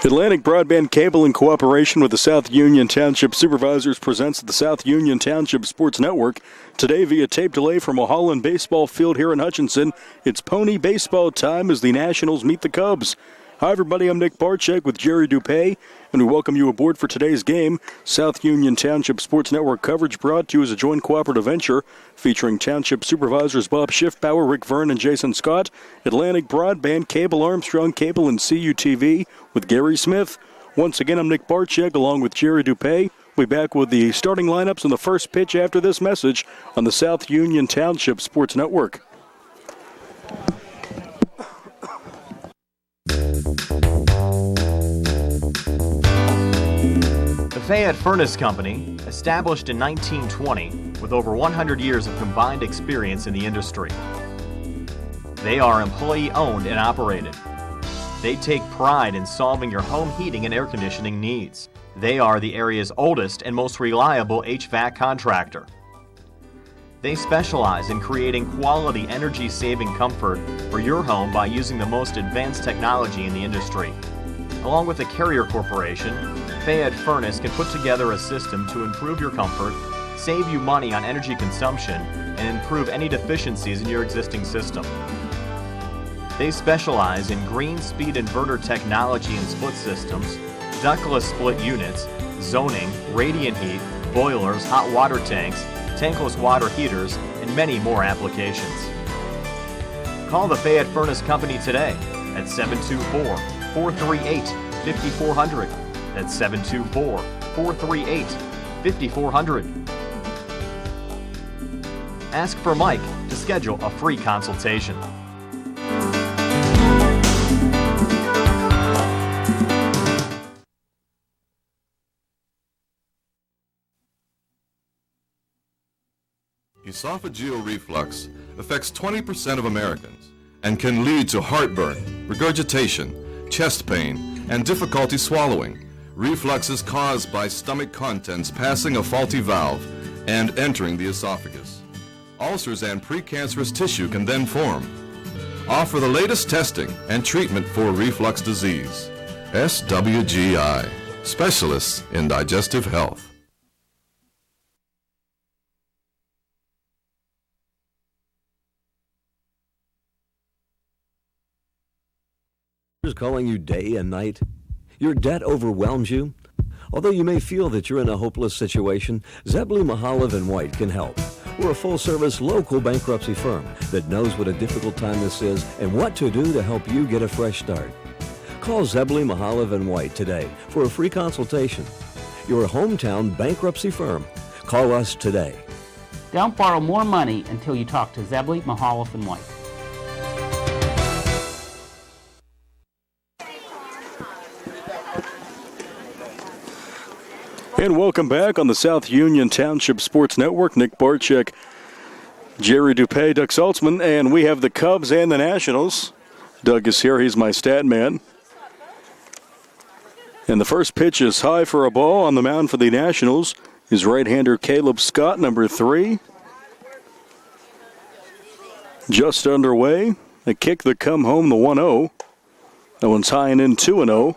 Atlantic Broadband Cable, in cooperation with the South Union Township Supervisors, presents the South Union Township Sports Network. Today, via tape delay from a Holland baseball field here in Hutchinson, it's pony baseball time as the Nationals meet the Cubs. Hi, everybody. I'm Nick Barczyk with Jerry Dupay, and we welcome you aboard for today's game. South Union Township Sports Network coverage brought to you as a joint cooperative venture featuring Township Supervisors Bob Schiffbauer, Rick Vern, and Jason Scott, Atlantic Broadband Cable, Armstrong Cable, and CUTV with Gary Smith. Once again, I'm Nick Barczyk along with Jerry Dupay. We'll be back with the starting lineups and the first pitch after this message on the South Union Township Sports Network. The Fayette Furnace Company, established in 1920 with over 100 years of combined experience in the industry. They are employee-owned and operated. They take pride in solving your home heating and air conditioning needs. They are the area's oldest and most reliable HVAC contractor. They specialize in creating quality energy-saving comfort for your home by using the most advanced technology in the industry. Along with the Carrier Corporation, Fayette Furnace can put together a system to improve your comfort, save you money on energy consumption, and improve any deficiencies in your existing system. They specialize in green speed inverter technology and split systems, ductless split units, zoning, radiant heat, boilers, hot water tanks, tankless water heaters, and many more applications. Call the Fayette Furnace Company today at 724-438-5400. That's 724-438-5400. Ask for Mike to schedule a free consultation. Esophageal reflux affects 20% of Americans and can lead to heartburn, regurgitation, chest pain, and difficulty swallowing. Reflux is caused by stomach contents passing a faulty valve and entering the esophagus. Ulcers and precancerous tissue can then form. Offer the latest testing and treatment for reflux disease. SWGI, specialists in digestive health. Calling you day and night? Your debt overwhelms you? Although you may feel that you're in a hopeless situation, Zebley, Mahalev & White can help. We're a full-service local bankruptcy firm that knows what a difficult time this is and what to do to help you get a fresh start. Call Zebley, Mahalev & White today for a free consultation. Your hometown bankruptcy firm. Call us today. Don't borrow more money until you talk to Zebley, Mahalev & White. And welcome back on the South Union Township Sports Network. Nick Barczyk, Jerry Dupay, Doug Saltzman, and we have the Cubs and the Nationals. Doug is here. He's my stat man. And the first pitch is high for a ball. On the mound for the Nationals is right-hander Caleb Scott, number 3. Just underway. A kick that come home, the 1-0. That one's high and in, 2-0.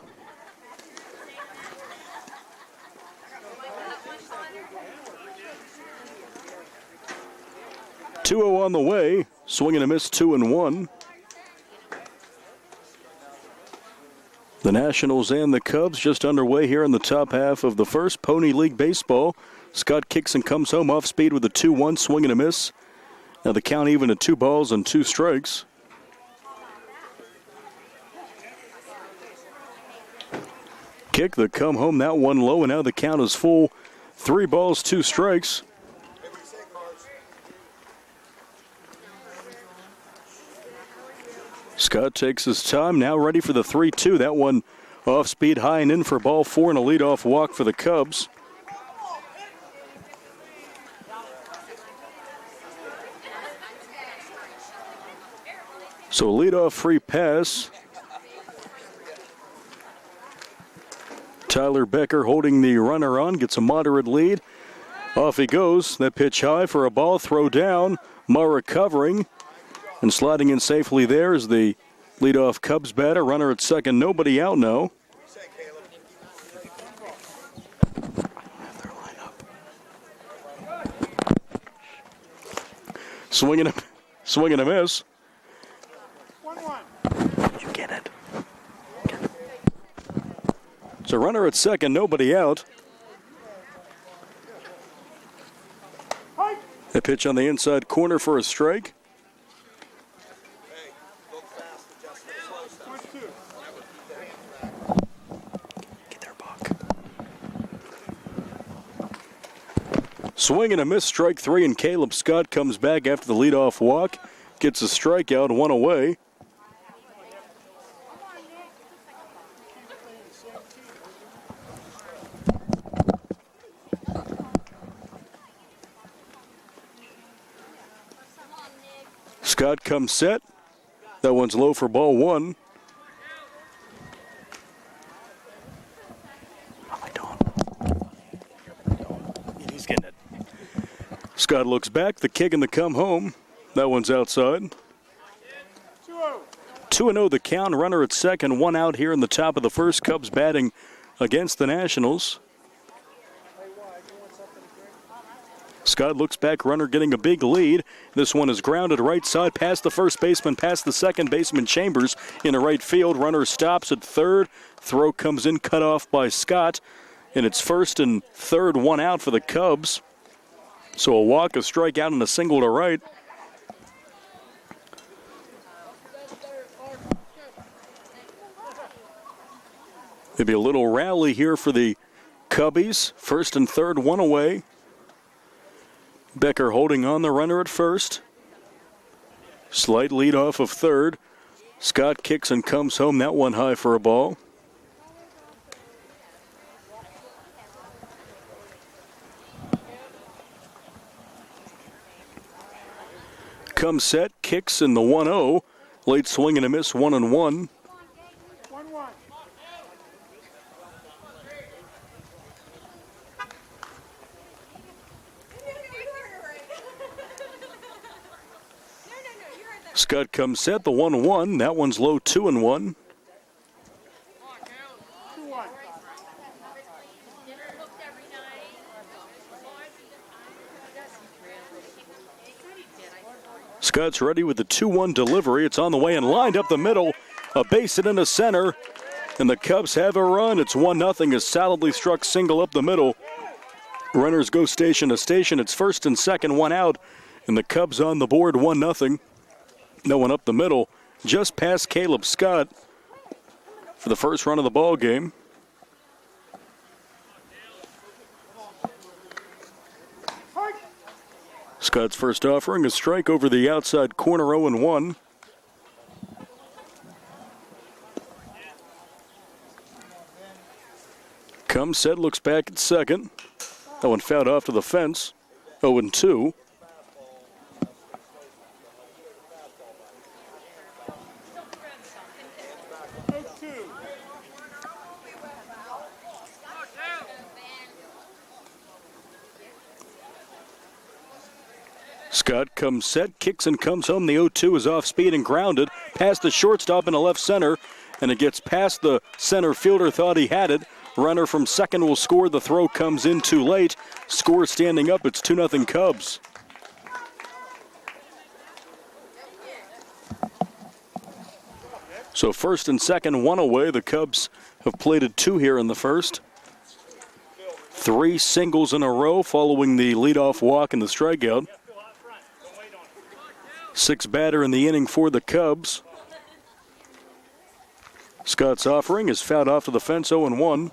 On the way, swing and a miss, 2-1. The Nationals and the Cubs just underway here in the top half of the first. Pony League Baseball. Scott kicks and comes home off speed with a 2-1, swing and a miss. Now the count even at 2 balls and 2 strikes. Kick that come home, that one low, and now the count is full. 3 balls, 2 strikes. Scott takes his time, now ready for the 3-2. That one off speed, high and in for ball 4 and a leadoff walk for the Cubs. So a leadoff free pass. Tyler Becker holding the runner on, gets a moderate lead. Off he goes. That pitch high for a ball, throw down. Mara covering. And sliding in safely there is the leadoff Cubs batter. Runner at second, nobody out now. Swing and a miss. 1-1. You get it. So runner at second, nobody out. A pitch on the inside corner for a strike. 1-2. Get there, Buck. Swing and a miss, strike three, and Caleb Scott comes back after the leadoff walk. Gets a strikeout, one away. Scott comes set. That one's low for ball one. He's getting it. Scott looks back. The kick and the come home. That one's outside. 2-0. 2-0 the count. Runner at second. One out here in the top of the first. Cubs batting against the Nationals. Scott looks back, runner getting a big lead. This one is grounded right side past the first baseman, past the second baseman Chambers in the right field. Runner stops at third. Throw comes in, cut off by Scott. And it's first and third, one out for the Cubs. So a walk, a strikeout, and a single to right. Maybe a little rally here for the Cubbies. First and third, one away. Becker holding on the runner at first. Slight lead off of third. Scott kicks and comes home. That one high for a ball. Comes set, kicks in the 1-0. Late swing and a miss, 1-1. 1-1. Scott comes set, the 1-1. That one's low, 2-1. 2-1. Scott's ready with the 2-1 delivery. It's on the way and lined up the middle. A base hit in the center. And the Cubs have a run. It's 1-0. A solidly struck single up the middle. Runners go station to station. It's first and second, one out. And the Cubs on the board, 1-0. No one up the middle, just past Caleb Scott for the first run of the ball game. Scott's first offering, a strike over the outside corner, 0-1. Comes set, looks back at second. That one fouled off to the fence, 0-2. Scott comes set, kicks and comes home. The 0-2 is off speed and grounded past the shortstop in the left center, and it gets past the center fielder. Thought he had it. Runner from second will score. The throw comes in too late. Score standing up. It's 2-0 Cubs. So first and second, one away. The Cubs have plated two here in the first. 3 singles in a row following the leadoff walk and the strikeout. 6 batter in the inning for the Cubs. Scott's offering is fouled off to the fence, 0-1.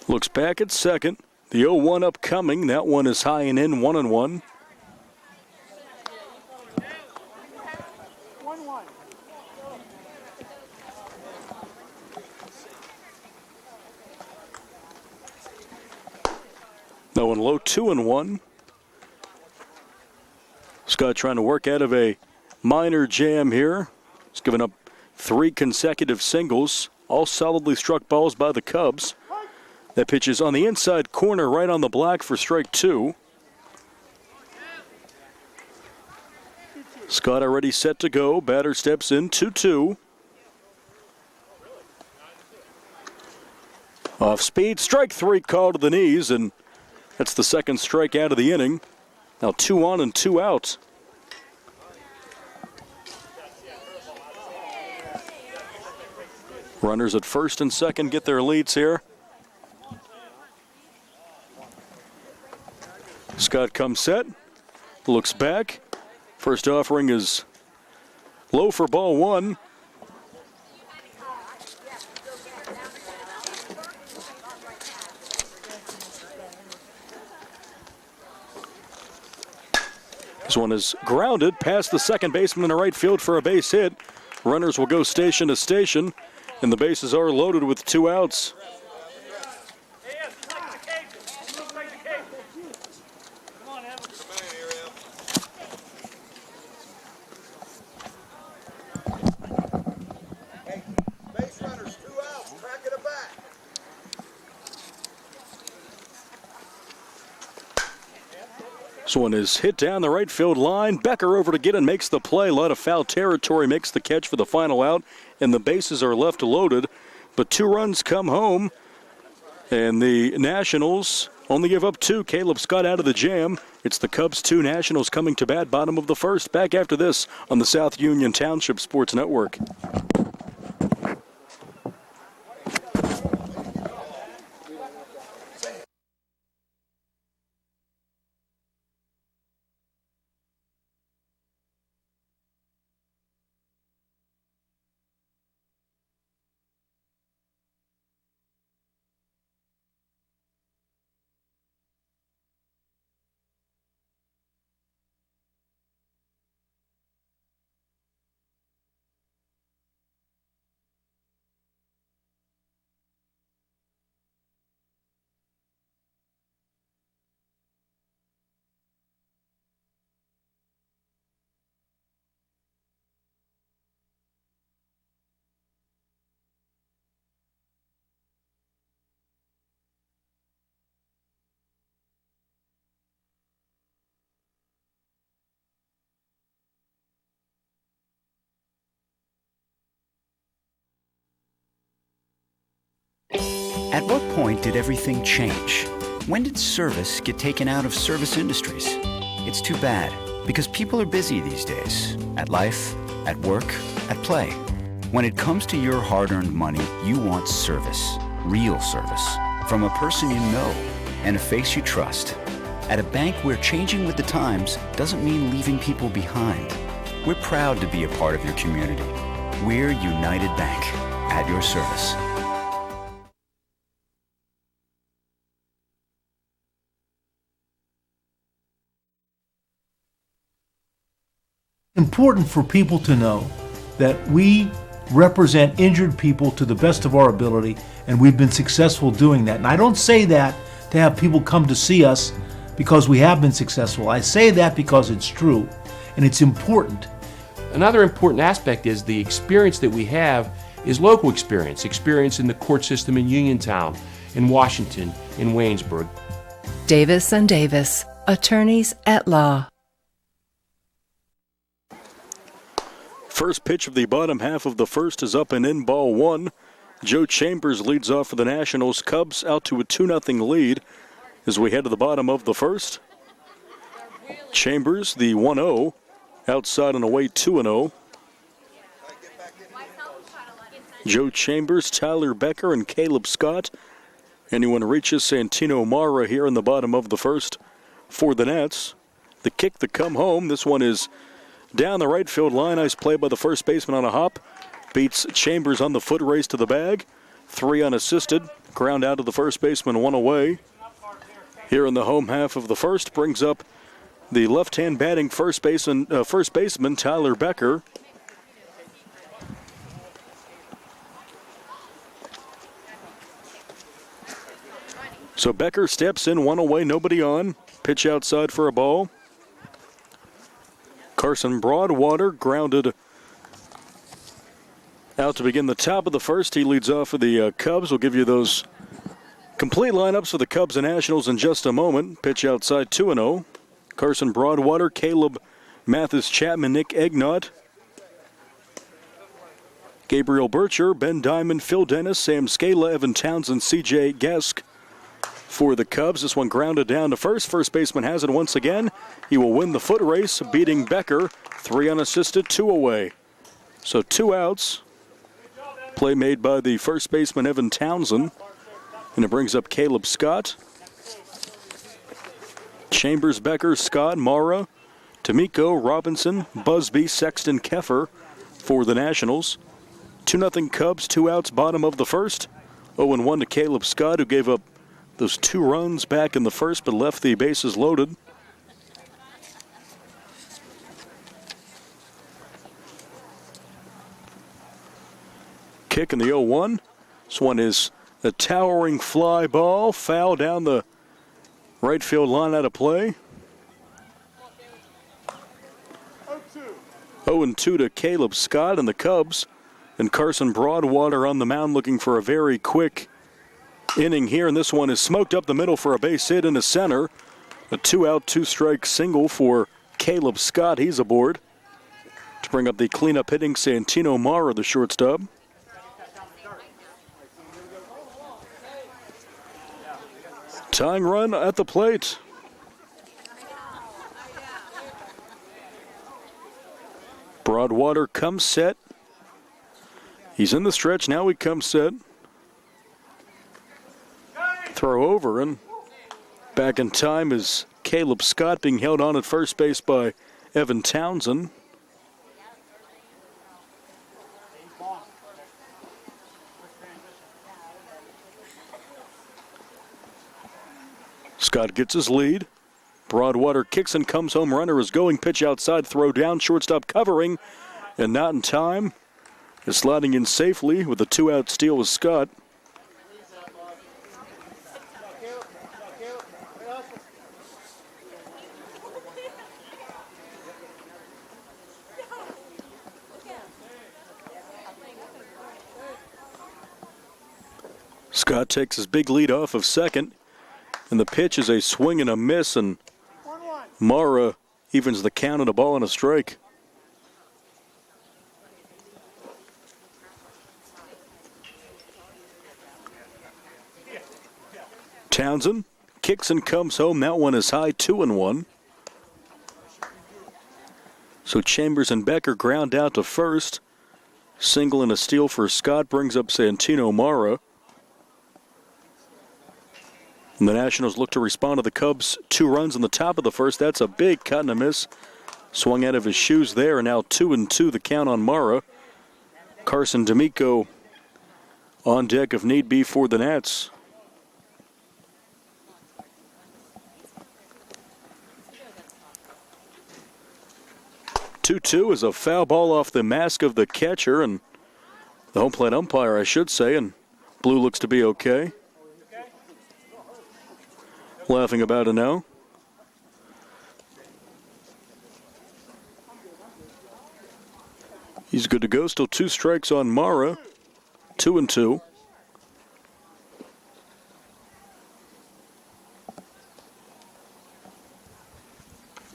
Looks back at second. The 0-1 upcoming. That one is high and in, 1-1. 1-1. That one low, 2-1. Scott trying to work out of a minor jam here. He's given up 3 consecutive singles, all solidly struck balls by the Cubs. That pitch is on the inside corner, right on the block for strike 2. 2-2. Scott already set to go. Batter steps in, 2-2. Off speed, strike three called to the knees, and that's the second strikeout of the inning. Now 2 on and 2 out. Runners at first and second get their leads here. Scott comes set, looks back. First offering is low for ball one. This one is grounded past the second baseman in the right field for a base hit. Runners will go station to station, and the bases are loaded with 2 outs. This one is hit down the right field line. Becker over to get and makes the play. A lot of foul territory, makes the catch for the final out, and the bases are left loaded. But 2 runs come home, and the Nationals only give up 2. Caleb Scott out of the jam. It's the Cubs 2, Nationals coming to bat, bottom of the first. Back after this on the South Union Township Sports Network. At what point did everything change? When did service get taken out of service industries? It's too bad, because people are busy these days. At life, at work, at play. When it comes to your hard-earned money, you want service. Real service. From a person you know and a face you trust. At a bank where changing with the times doesn't mean leaving people behind. We're proud to be a part of your community. We're United Bank, at your service. Important for people to know that we represent injured people to the best of our ability, and we've been successful doing that. And I don't say that to have people come to see us because we have been successful. I say that because it's true, and it's important. Another important aspect is the experience that we have is local experience in the court system in Uniontown, in Washington, in Waynesburg. Davis & Davis, attorneys at law. First pitch of the bottom half of the first is up and in, ball one. Joe Chambers leads off for the Nationals. Cubs out to a 2-0 lead as we head to the bottom of the first. Chambers, the 1-0, outside and away 2-0. Joe Chambers, Tyler Becker, and Caleb Scott. Anyone reaches Santino Mara here in the bottom of the first for the Nats. The kick to come home. This one is down the right field line. Nice play by the first baseman on a hop. Beats Chambers on the foot race to the bag. 3 unassisted. Ground out to the first baseman, 1 away. Here in the home half of the first brings up the left-hand batting first baseman Tyler Becker. So Becker steps in, 1 away, nobody on. Pitch outside for a ball. Carson Broadwater grounded out to begin the top of the first. He leads off for the Cubs. We'll give you those complete lineups for the Cubs and Nationals in just a moment. Pitch outside 2-0. Carson Broadwater, Caleb Mathis Chapman, Nick Egnott, Gabriel Bircher, Ben Diamond, Phil Dennis, Sam Scala, Evan Townsend, C.J. Gesk for the Cubs. This one grounded down to first. First baseman has it once again. He will win the foot race, beating Becker. 3 unassisted, 2 away. So 2 outs. Play made by the first baseman, Evan Townsend. And it brings up Caleb Scott. Chambers, Becker, Scott, Mara, D'Amico, Robinson, Busby, Sexton, Keffer for the Nationals. 2-0 Cubs, 2 outs, bottom of the first. 0-1 to Caleb Scott, who gave up those 2 runs back in the first but left the bases loaded. Kick in the 0-1. This one is a towering fly ball, foul down the right field line out of play. 0-2 to Caleb Scott and the Cubs. And Carson Broadwater on the mound looking for a very quick inning here. And this one is smoked up the middle for a base hit in the center. A 2-out, 2-strike single for Caleb Scott. He's aboard to bring up the cleanup hitting Santino Mara, the shortstop. Tying run at the plate. Broadwater comes set. He's in the stretch. Now he comes set. Throw over, and back in time is Caleb Scott being held on at first base by Evan Townsend. Scott gets his lead. Broadwater kicks and comes home. Runner is going. Pitch outside. Throw down. Shortstop covering. And not in time. Is sliding in safely with a 2-out steal with Scott. Scott takes his big lead off of second. And the pitch is a swing and a miss, and Mara evens the count on a ball and a strike. Townsend kicks and comes home. That one is high, 2-1. So Chambers and Becker ground out to first. Single and a steal for Scott brings up Santino Mara. And the Nationals look to respond to the Cubs' 2 runs in the top of the first. That's a big cut and a miss. Swung out of his shoes there, and now 2-2 the count on Mara. Carson D'Amico on deck if need be for the Nats. Two is a foul ball off the mask of the catcher and the home plate umpire, I should say, and Blue looks to be okay. Laughing about it now. He's good to go. Still 2 strikes on Mara. 2-2.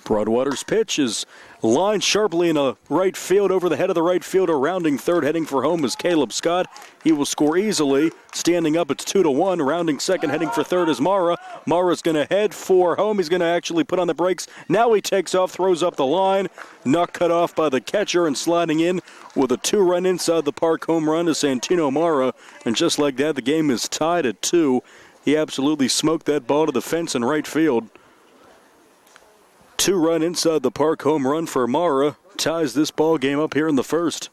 Broadwater's pitch is lined sharply in a right field over the head of the right fielder. Rounding third, heading for home is Caleb Scott. He will score easily. Standing up, it's 2-1. Rounding second, heading for third is Mara. Mara's going to head for home. He's going to actually put on the brakes. Now he takes off, throws up the line. Knocked cut off by the catcher and sliding in with a 2-run inside the park home run to Santino Mara. And just like that, the game is tied at 2. He absolutely smoked that ball to the fence in right field. 2-run inside the park home run for Mara ties this ball game up here in the first.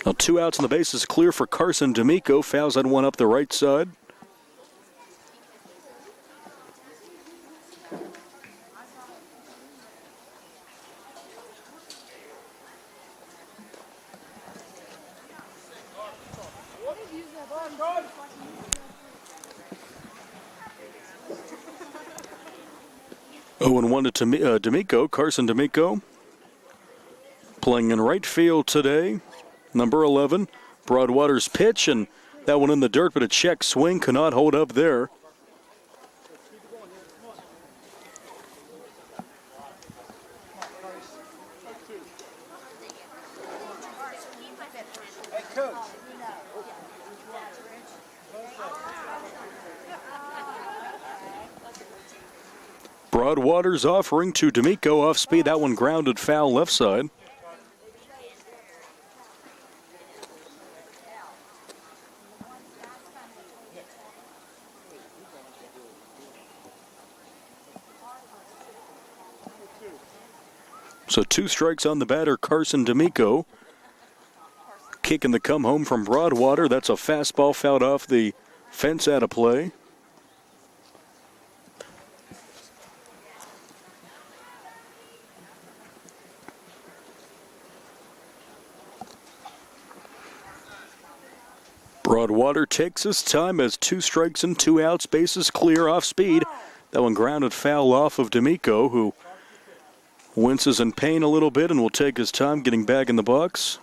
Now 2 outs on the bases clear for Carson D'Amico. Fouls that one up the right side. Oh, and 1 to D'Amico, Carson D'Amico, playing in right field today. Number 11, Broadwater's pitch, and That one in the dirt, but a check swing cannot hold up there. Broadwater's offering to D'Amico off speed. That one grounded foul left side. So 2 strikes on the batter, Carson D'Amico. Kicking the come home from Broadwater. That's a fastball fouled off the fence out of play. Broadwater takes his time as 2 strikes and 2 outs, bases clear off speed. That one grounded foul off of D'Amico, who winces in pain a little bit and will take his time getting back in the box.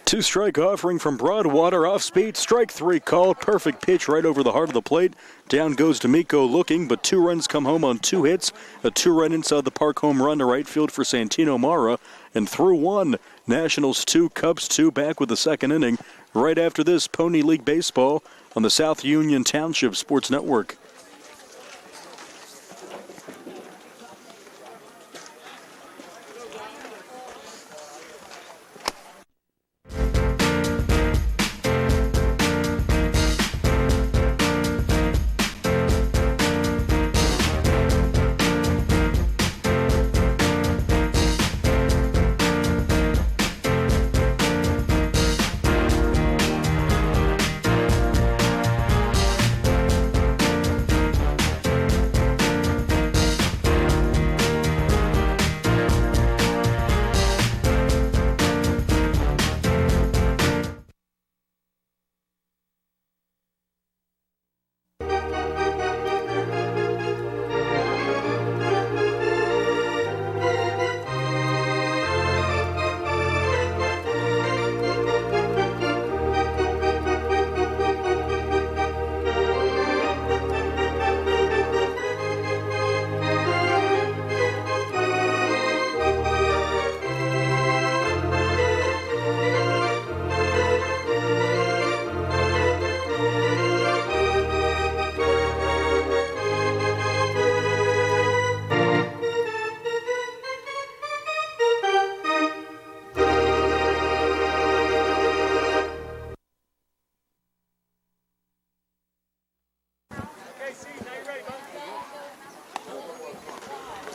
Two-strike offering from Broadwater, off speed, strike 3 called. Perfect pitch right over the heart of the plate. Down goes D'Amico looking, but 2 runs come home on 2 hits. A 2-run inside the park home run to right field for Santino Mara. And through 1, Nationals 2, Cubs 2, back with the second inning. Right after this, Pony League Baseball on the South Union Township Sports Network.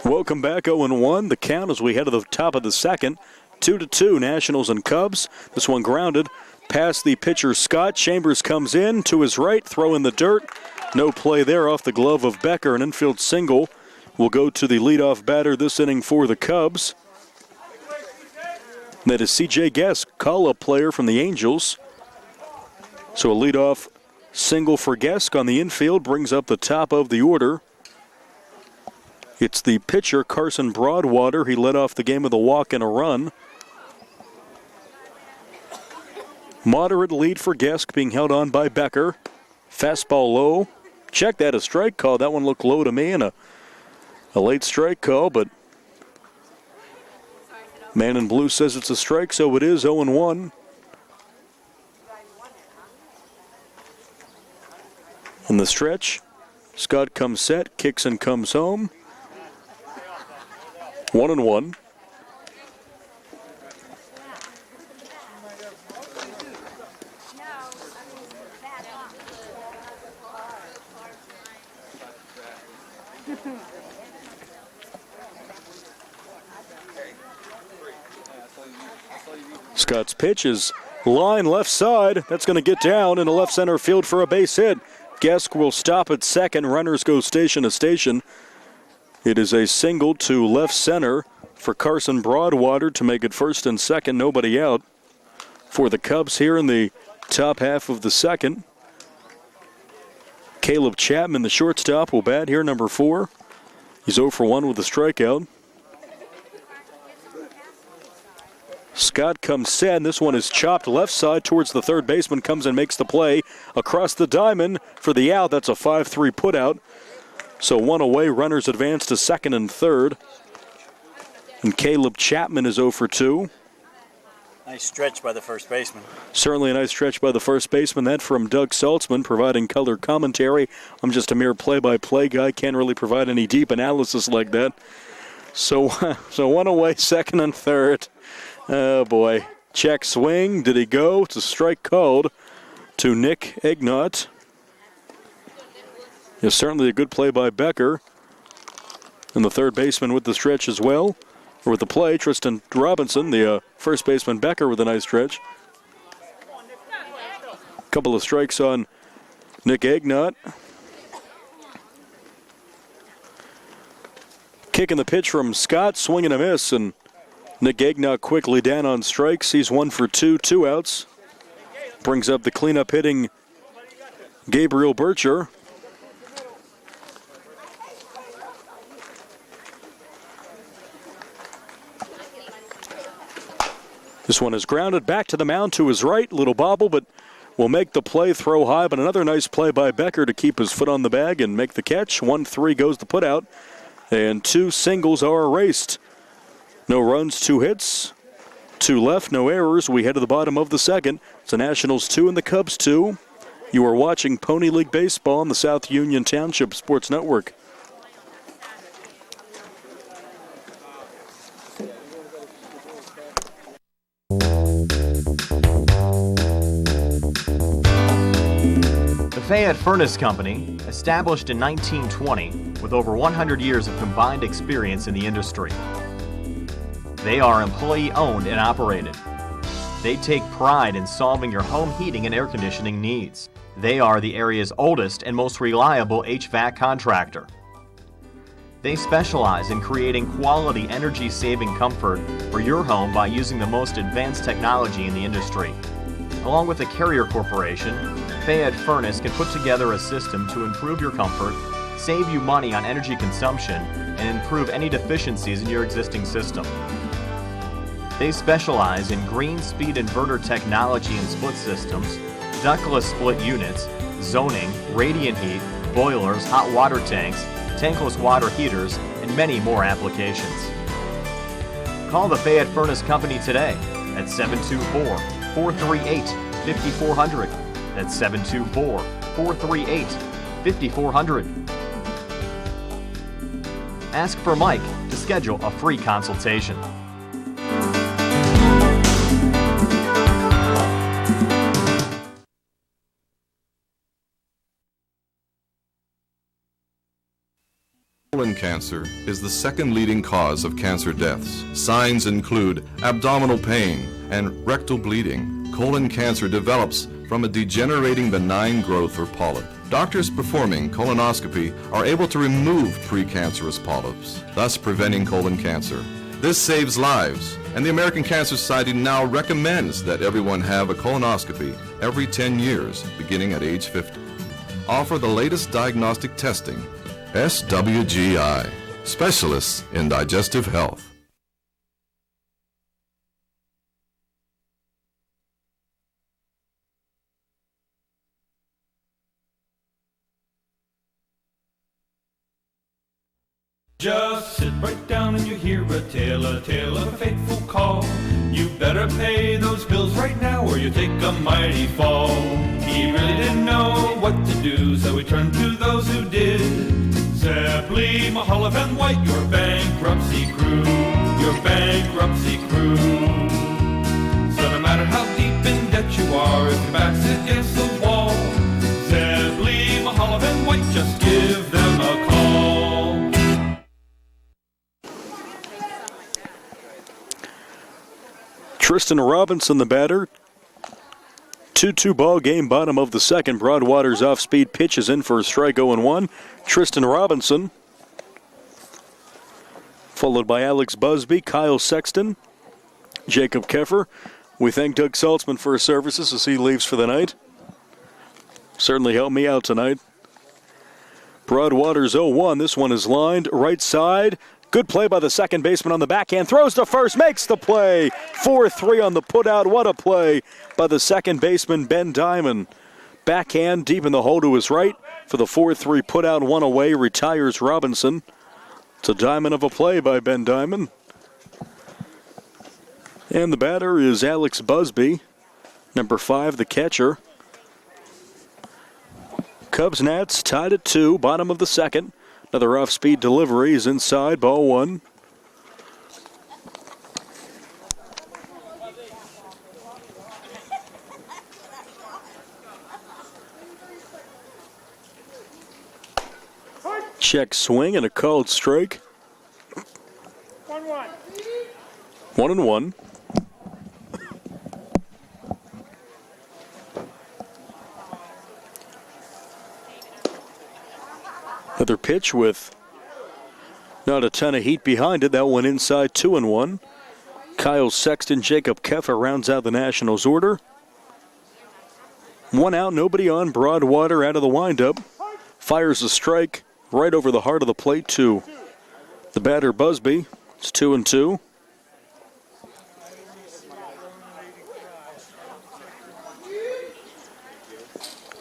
Welcome back, 0-1. The count as we head to the top of the second. 2-2, Nationals and Cubs. This one grounded past the pitcher, Scott. Chambers comes in to his right, throw in the dirt. No play there off the glove of Becker. An infield single will go to the leadoff batter this inning for the Cubs. That is C.J. Guest, call-up player from the Angels. So a leadoff single for Guest on the infield brings up the top of the order. It's the pitcher, Carson Broadwater. He led off the game with a walk and a run. Moderate lead for Gesk, being held on by Becker. Fastball low. Check that, a strike call. That one looked low to me, and a late strike call, but man in blue says it's a strike, so it is 0-1. In the stretch, Scott comes set, kicks and comes home. 1-1. Scott's pitch is line left side. That's going to get down in the left center field for a base hit. Gesk will stop at second. Runners go station to station. It is a single to left center for Carson Broadwater to make it first and second. Nobody out for the Cubs here in the top half of the second. Caleb Chapman, the shortstop, will bat here, number 4. He's 0 for 1 with a strikeout. Scott comes set, and this one is chopped left side towards the third baseman, comes and makes the play across the diamond for the out. That's a 5-3 putout. So one away, runners advance to second and third. And Caleb Chapman is 0 for 2. Nice stretch by the first baseman. Certainly a nice stretch by the first baseman. That from Doug Saltzman, providing color commentary. I'm just a mere play-by-play guy. Can't really provide any deep analysis like that. So one away, second and third. Oh, boy. Check swing. Did he go? It's a strike called to Nick Egnott. It's certainly a good play by Becker. And the third baseman with the stretch as well. Or with the play, Tristan Robinson, the first baseman Becker with a nice stretch. Couple of strikes on Nick Egnott. Kicking the pitch from Scott, swing and a miss, and Nick Egnott quickly down on strikes. He's 1 for 2, 2 outs. Brings up the cleanup hitting Gabriel Bircher. This one is grounded back to the mound to his right. Little bobble, but will make the play, throw high. But another nice play by Becker to keep his foot on the bag and make the catch. 1-3 goes the putout, and 2 singles are erased. No runs, 2 hits, 2 left, no errors. We head to the bottom of the second. It's the Nationals 2 and the Cubs 2. You are watching Pony League Baseball on the South Union Township Sports Network. The Fayette Furnace Company, established in 1920 with over 100 years of combined experience in the industry. They are employee-owned and operated. They take pride in solving your home heating and air conditioning needs. They are the area's oldest and most reliable HVAC contractor. They specialize in creating quality energy-saving comfort for your home by using the most advanced technology in the industry. Along with the Carrier Corporation, Fayette Furnace can put together a system to improve your comfort, save you money on energy consumption, and improve any deficiencies in your existing system. They specialize in green speed inverter technology and split systems, ductless split units, zoning, radiant heat, boilers, hot water tanks, tankless water heaters, and many more applications. Call the Fayette Furnace Company today at 724-438-5400. That's 724-438-5400. Ask for Mike to schedule a free consultation. Colon cancer is the second leading cause of cancer deaths. Signs include abdominal pain and rectal bleeding. Colon cancer develops from a degenerating benign growth or polyp. Doctors performing colonoscopy are able to remove precancerous polyps, thus preventing colon cancer. This saves lives, and the American Cancer Society now recommends that everyone have a colonoscopy every 10 years, beginning at age 50. Offer the latest diagnostic testing. SWGI, specialists in digestive health. Just sit right down and you hear a tale of a fateful call. You better pay those bills right now or you take a mighty fall. He really didn't know what to do, so he turned to those who did. Zeppeli, Mahalev, and White, your bankruptcy crew, your bankruptcy crew. So no matter how deep in debt you are, if your back's against the wall, Zeppeli, Mahalev, and White, just give them a call. Tristan Robinson, the batter. 2-2 ball game, bottom of the second. Broadwater's off-speed pitch is in for a strike, 0-1. Tristan Robinson, followed by Alex Busby, Kyle Sexton, Jacob Keffer. We thank Doug Saltzman for his services as he leaves for the night. Certainly helped me out tonight. Broadwater's 0-1. This one is lined right side. Good play by the second baseman on the backhand. Throws to first, makes the play. 4-3 on the putout. What a play by the second baseman, Ben Diamond. Backhand deep in the hole to his right for the 4-3 putout. One away, retires Robinson. It's a diamond of a play by Ben Diamond. And the batter is Alex Busby, number 5, the catcher. Cubs Nats tied at 2, bottom of the second. Another off-speed delivery is inside, ball 1. Check swing and a called strike. 1-1. 1-1. Another pitch with not a ton of heat behind it. That one inside, 2-1. Kyle Sexton, Jacob Keffa rounds out the Nationals order. 1 out, nobody on. Broadwater out of the windup. Fires a strike right over the heart of the plate to the batter Busby. It's 2-2.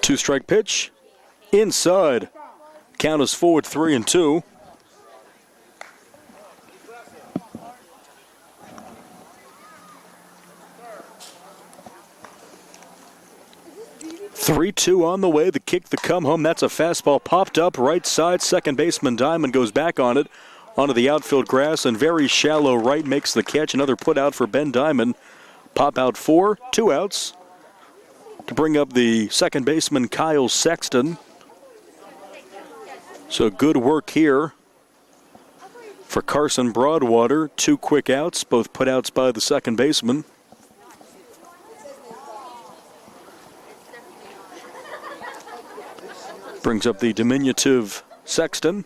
Two-strike pitch. Inside. Count is forward 3-2. Three-two on the way. The kick, the come home. That's a fastball popped up right side. Second baseman Diamond goes back on it onto the outfield grass and very shallow right makes the catch. Another put out for Ben Diamond. Pop out 4, 2 outs to bring up the second baseman Kyle Sexton. So good work here for Carson Broadwater. 2 quick outs, both put outs by the second baseman. Brings up the diminutive Sexton.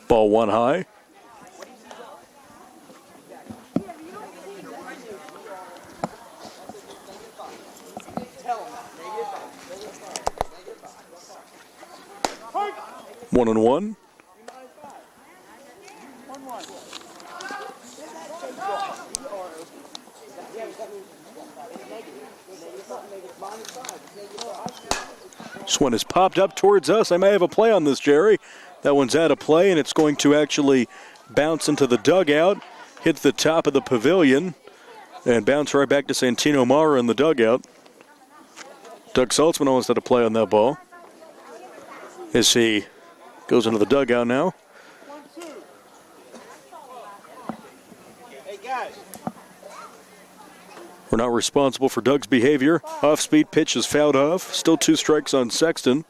Ball 1 high. One and one. This one is popped up towards us. I may have a play on this, Jerry. That one's out of play, and it's going to actually bounce into the dugout, hit the top of the pavilion, and bounce right back to Santino Mara in the dugout. Doug Saltzman almost had a play on that ball as he goes into the dugout now. We're not responsible for Doug's behavior. Off-speed pitch is fouled off. Still 2 strikes on Sexton.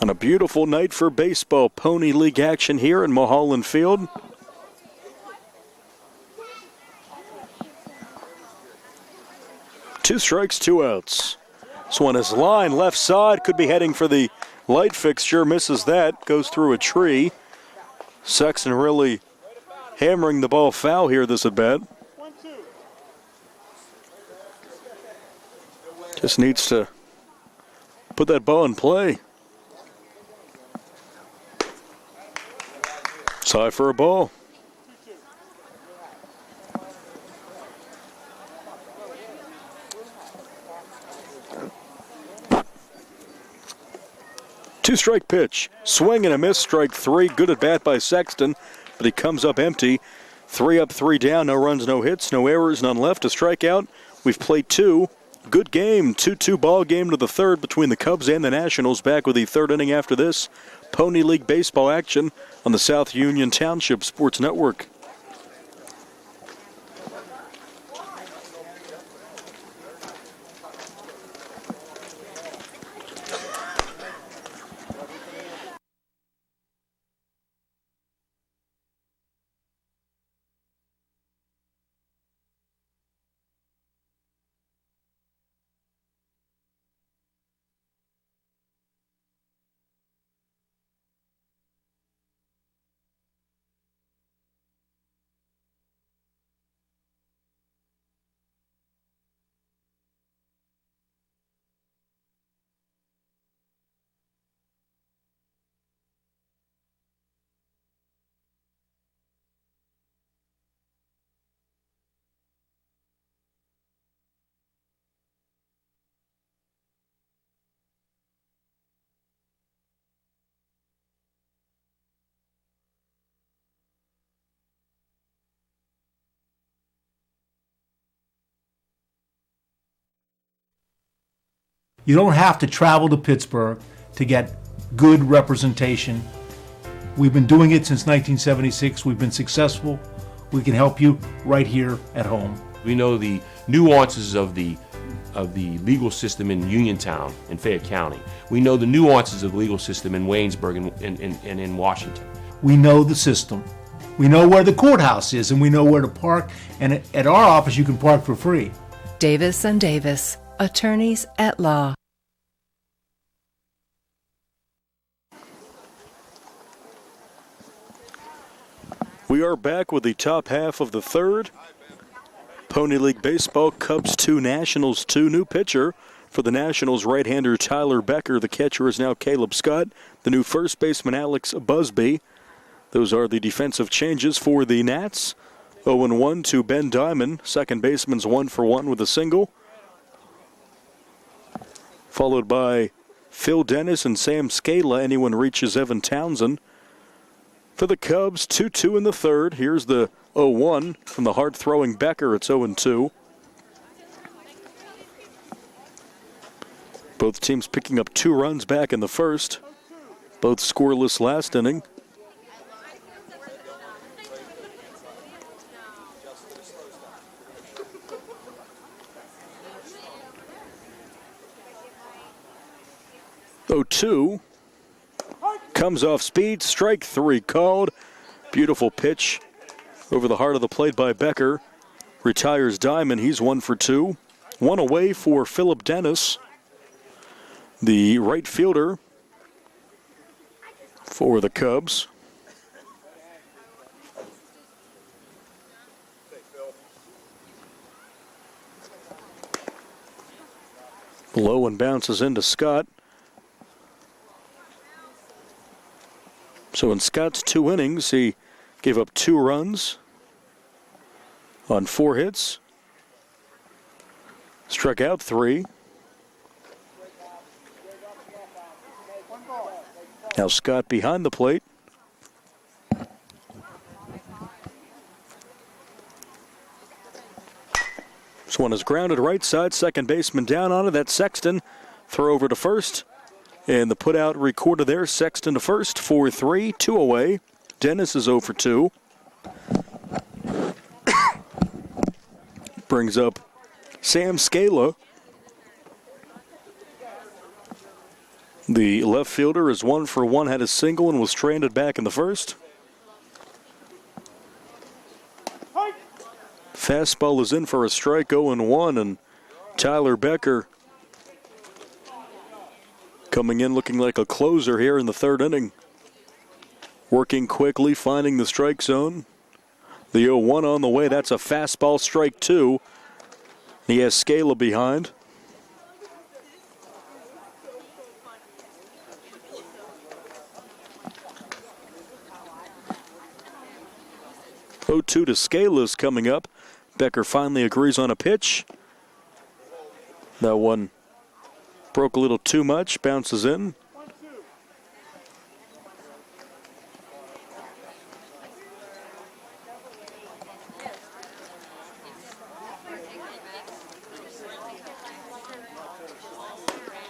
On a beautiful night for baseball. Pony League action here in Mulholland Field. Two strikes, 2 outs. This one is line left side. Could be heading for the light fixture. Misses that. Goes through a tree. Sexton really hammering the ball foul here this at bat. Just needs to put that ball in play. It's high for a ball. Two-strike pitch. Swing and a miss, strike 3. Good at bat by Sexton, but he comes up empty. 3 up, 3 down. No runs, no hits, no errors, none left. A strikeout. We've played 2. Good game. 2-2 ball game to the third between the Cubs and the Nationals. Back with the third inning after this. Pony League baseball action on the South Union Township Sports Network. You don't have to travel to Pittsburgh to get good representation. We've been doing it since 1976. We've been successful. We can help you right here at home. We know the nuances of the legal system in Uniontown and Fayette County. We know the nuances of the legal system in Waynesburg and in Washington. We know the system. We know where the courthouse is, and we know where to park. And at our office, you can park for free. Davis and Davis, attorneys at law. We are back with the top half of the third. Pony League Baseball, Cubs 2, Nationals 2. New pitcher for the Nationals, right-hander Tyler Becker. The catcher is now Caleb Scott. The new first baseman, Alex Busby. Those are the defensive changes for the Nats. 0-1 to Ben Diamond. Second baseman's 1-for-1 with a single. Followed by Phil Dennis and Sam Scala. Anyone reaches Evan Townsend. For the Cubs, 2-2 in the third. Here's the 0-1 from the hard-throwing Becker. It's 0-2. Both teams picking up 2 runs back in the first. Both scoreless last inning. Two comes off speed, strike 3 called. Beautiful pitch over the heart of the plate by Becker. Retires Diamond, he's 1-for-2. One away for Philip Dennis, the right fielder for the Cubs. Low and bounces into Scott. So in Scott's 2 innings, he gave up 2 runs on 4 hits. Struck out 3. Now Scott behind the plate. This one is grounded right side. Second baseman down on it. That's Sexton. Throw over to first. And the putout recorded there, Sexton to first, 4-3, 2 away. Dennis is 0-for-2. Brings up Sam Scala. The left fielder is 1-for-1, had a single and was stranded back in the first. Fastball is in for a strike, 0-1, and Tyler Becker coming in looking like a closer here in the third inning. Working quickly, finding the strike zone. The 0-1 on the way. That's a fastball, strike 2. He has Scala behind. To Scala is coming up. Becker finally agrees on a pitch. That one broke a little too much, bounces in.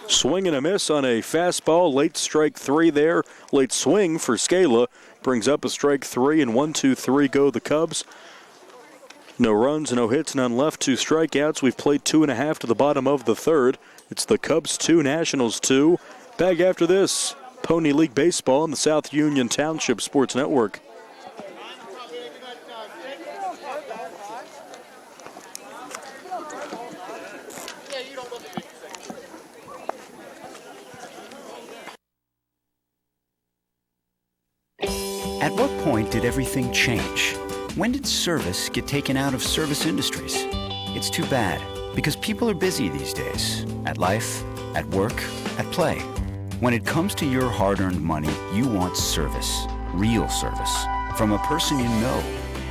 Swing and a miss on a fastball. Late strike 3 there. Late swing for Scala. Brings up a strike 3, and 1-2-3 go the Cubs. No runs, no hits, none left, 2 strikeouts. We've played 2.5 to the bottom of the third. It's the Cubs 2, Nationals 2. Back after this, Pony League Baseball on the South Union Township Sports Network. At what point did everything change? When did service get taken out of service industries? It's too bad, because people are busy these days. At life, at work, at play. When it comes to your hard-earned money, you want service. Real service. From a person you know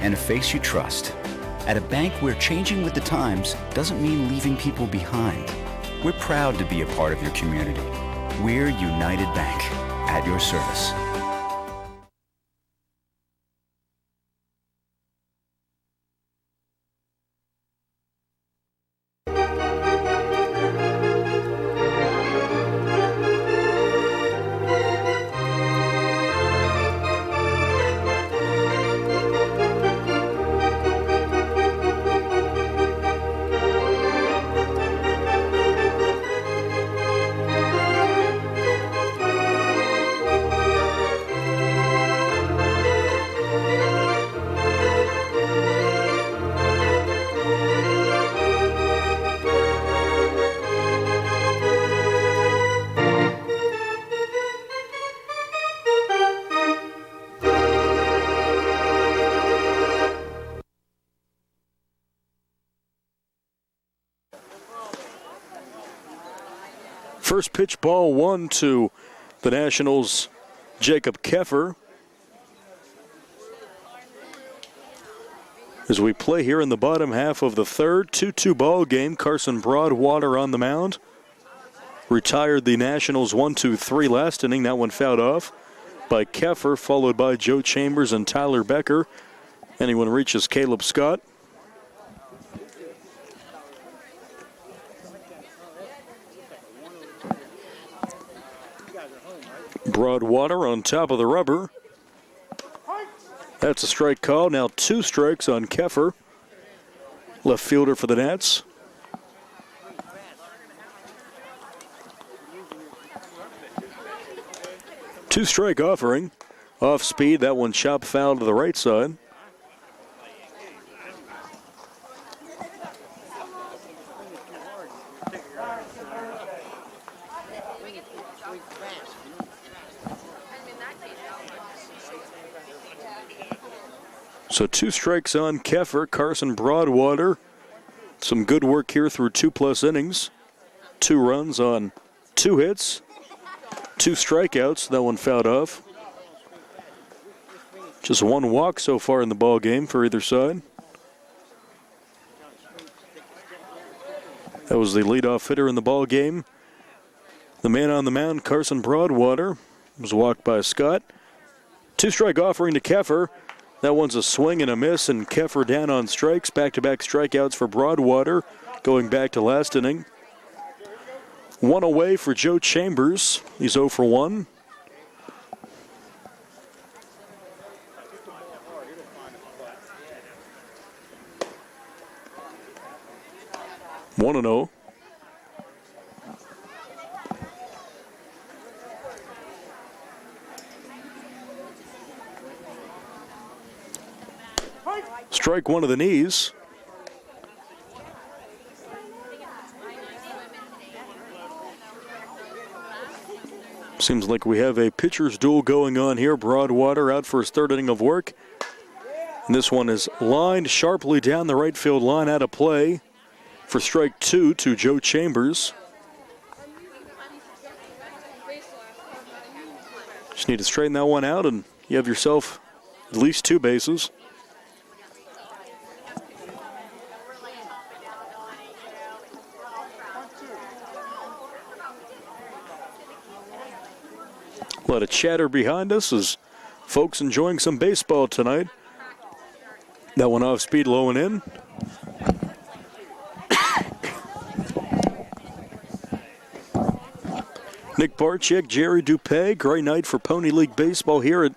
and a face you trust. At a bank where changing with the times doesn't mean leaving people behind. We're proud to be a part of your community. We're United Bank, at your service. First pitch, ball one to the Nationals' Jacob Keffer. As we play here in the bottom half of the third, 2-2 ball game. Carson Broadwater on the mound. Retired the Nationals 1-2-3 last inning. That one fouled off by Keffer, followed by Joe Chambers and Tyler Becker. Anyone reaches Caleb Scott. Broadwater on top of the rubber. That's a strike call. Now 2 strikes on Keffer, left fielder for the Nats. Two-strike offering. Off speed, that one chopped foul to the right side. So 2 strikes on Keffer. Carson Broadwater. Some good work here through 2+ innings. 2 runs on 2 hits. 2 strikeouts. That one fouled off. Just 1 walk so far in the ball game for either side. That was the leadoff hitter in the ball game. The man on the mound, Carson Broadwater, was walked by Scott. 2-strike offering to Keffer. That one's a swing and a miss, and Keffer down on strikes. Back-to-back strikeouts for Broadwater, going back to last inning. 1 away for Joe Chambers. He's 0 for 1. One and 0. Strike one of the knees. Seems like we have a pitcher's duel going on here. Broadwater out for his 3rd inning of work. And this one is lined sharply down the right field line, out of play for strike 2 to Joe Chambers. Just need to straighten that one out and you have yourself at least 2 bases. A lot of chatter behind us as folks enjoying some baseball tonight. That one off speed, low and in. Nick Barczyk, Jerry Dupé, great night for Pony League baseball here at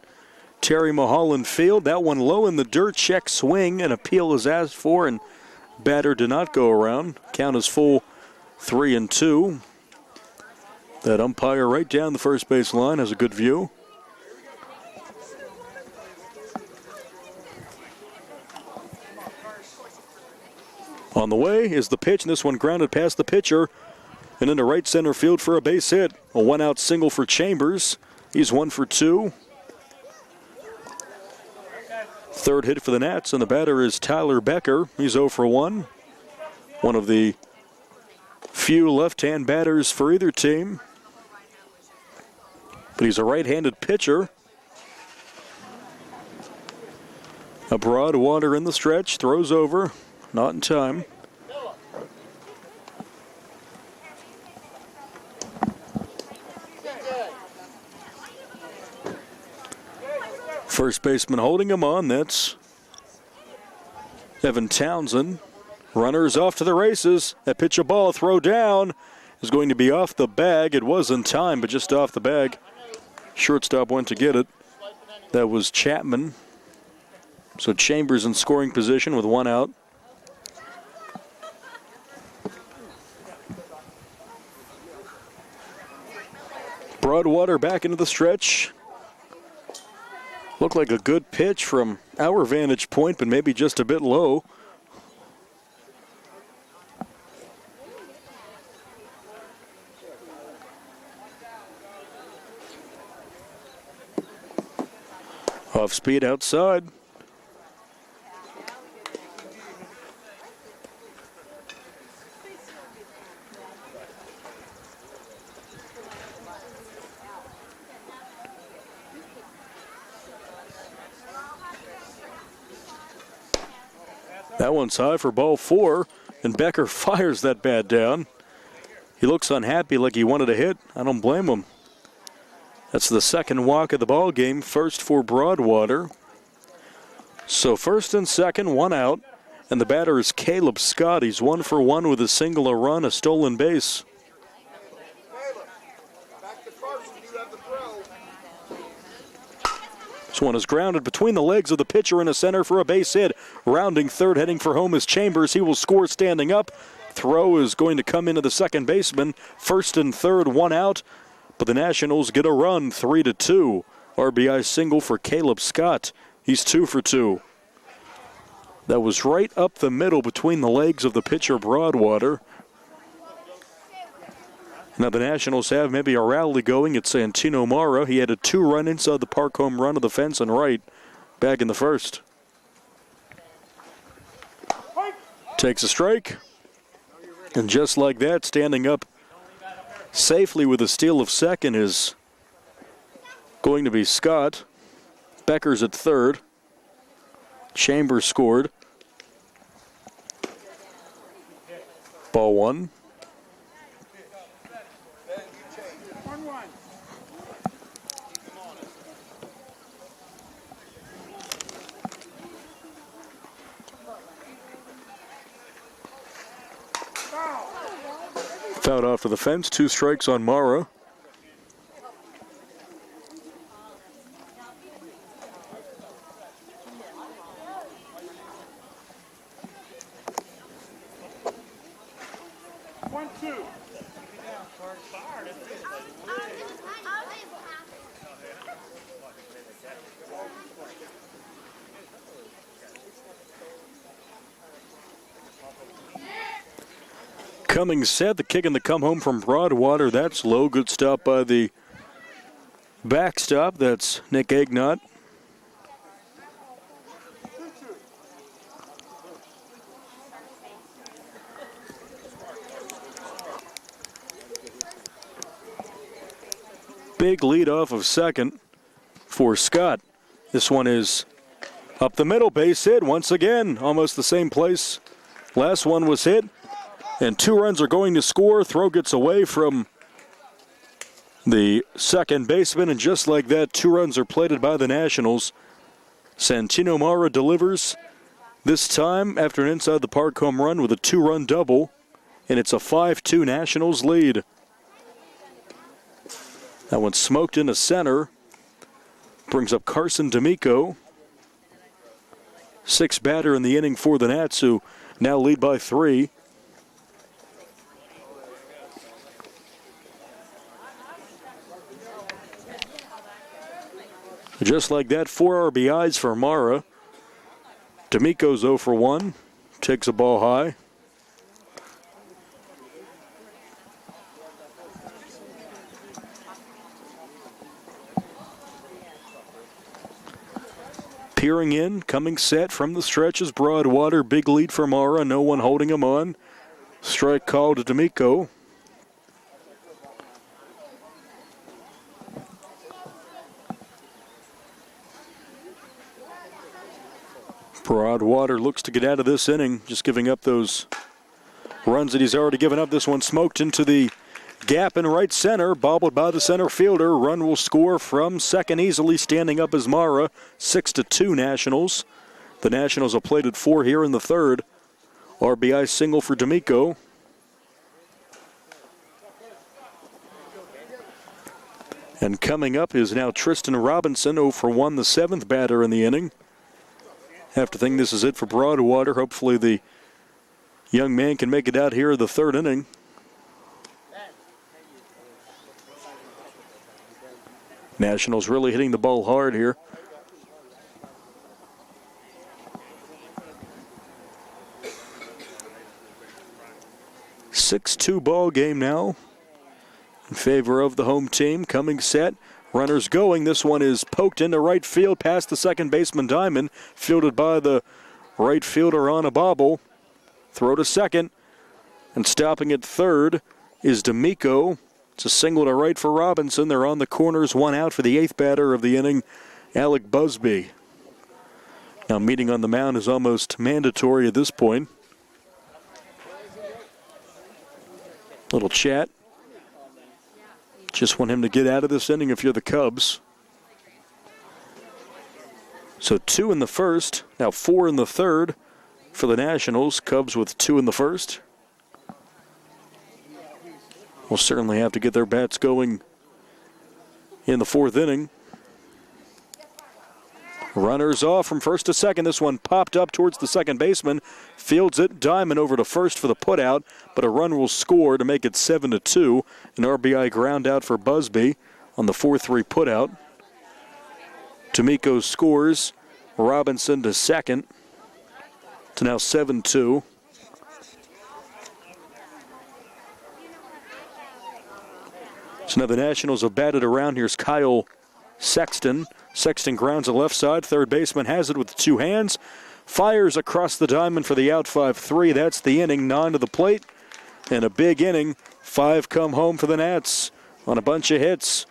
Terry Mulholland Field. That one low in the dirt, check swing, an appeal is asked for, and batter did not go around. Count is full, 3-2. That umpire right down the first base line has a good view. On the way is the pitch, and this one grounded past the pitcher and into right center field for a base hit. A 1-out single for Chambers. He's 1 for 2. 3rd hit for the Nats, and the batter is Tyler Becker. He's 0 for 1. One of the few left-hand batters for either team. But he's a right-handed pitcher. A Broadwater in the stretch, throws over, not in time. First baseman holding him on, that's Evan Townsend. Runners off to the races. That pitch a ball, throw down, is going to be off the bag. It was in time, but just off the bag. Shortstop went to get it. That was Chapman. So Chambers in scoring position with 1 out. Broadwater back into the stretch. Looked like a good pitch from our vantage point, but maybe just a bit low. Off speed outside. That one's high for ball 4, and Becker fires that bat down. He looks unhappy like he wanted a hit. I don't blame him. That's the second walk of the ball game, first for Broadwater. So first and second, one out, and the batter is Caleb Scott. He's 1 for 1 with a single, a run, a stolen base. This one is grounded between the legs of the pitcher in the center for a base hit. Rounding third, heading for home is Chambers. He will score standing up. Throw is going to come into the second baseman. First and third, one out. But the Nationals get a run, 3-2. RBI single for Caleb Scott. He's 2 for 2. That was right up the middle between the legs of the pitcher Broadwater. Now the Nationals have maybe a rally going. It's Santino Mara. He had a 2-run inside the park home run of the fence and right back in the first. Takes a strike. And just like that, standing up safely with a steal of second is going to be Scott. Becker's at third. Chambers scored. Ball 1. Fouled off to the fence, 2 strikes on Mara. Coming set, the kick and the come home from Broadwater. That's low. Good stop by the backstop. That's Nick Agnott. Big lead off of second for Scott. This one is up the middle, base hit once again. Almost the same place. Last one was hit. And 2 runs are going to score. Throw gets away from the second baseman. And just like that, 2 runs are plated by the Nationals. Santino Mara delivers this time after an inside the park home run with a 2-run double. And it's a 5-2 Nationals lead. That one smoked into center. Brings up Carson D'Amico. 6th batter in the inning for the Nats, who now lead by 3. Just like that, 4 RBIs for Mara. D'Amico's 0 for 1. Takes a ball high. Peering in, coming set from the stretch is Broadwater. Big lead for Mara. No one holding him on. Strike call to D'Amico. Broadwater looks to get out of this inning, just giving up those runs that he's already given up. This one smoked into the gap in right center, bobbled by the center fielder. Run will score from second easily, standing up as Mara. 6-2 Nationals. The Nationals have played at 4 here in the third. RBI single for D'Amico. And coming up is now Tristan Robinson, 0 for 1, the 7th batter in the inning. Have to think this is it for Broadwater. Hopefully the young man can make it out here in the third inning. Nationals really hitting the ball hard here. (6-2) ball game now in favor of the home team. Coming set. Runners going. This one is poked into right field past the second baseman Diamond. Fielded by the right fielder on a bobble. Throw to second. And stopping at third is D'Amico. It's a single to right for Robinson. They're on the corners. 1 out for the 8th batter of the inning, Alec Busby. Now, meeting on the mound is almost mandatory at this point. Little chat. Just want him to get out of this inning if you're the Cubs. So 2 in the first, now 4 in the third for the Nationals. Cubs with 2 in the first. Will certainly have to get their bats going in the fourth inning. Runners off from first to second. This one popped up towards the second baseman. Fields it. Diamond over to first for the putout, but a run will score to make it 7-2. An RBI ground out for Busby on the 4-3 putout. D'Amico scores. Robinson to second. To now 7-2. So now the Nationals have batted around. Here's Kyle Sexton. Sexton grounds the left side. Third baseman has it with 2 hands. Fires across the diamond for the out 5-3. That's the inning. 9 to the plate. And a big inning. 5 come home for the Nats on a bunch of hits,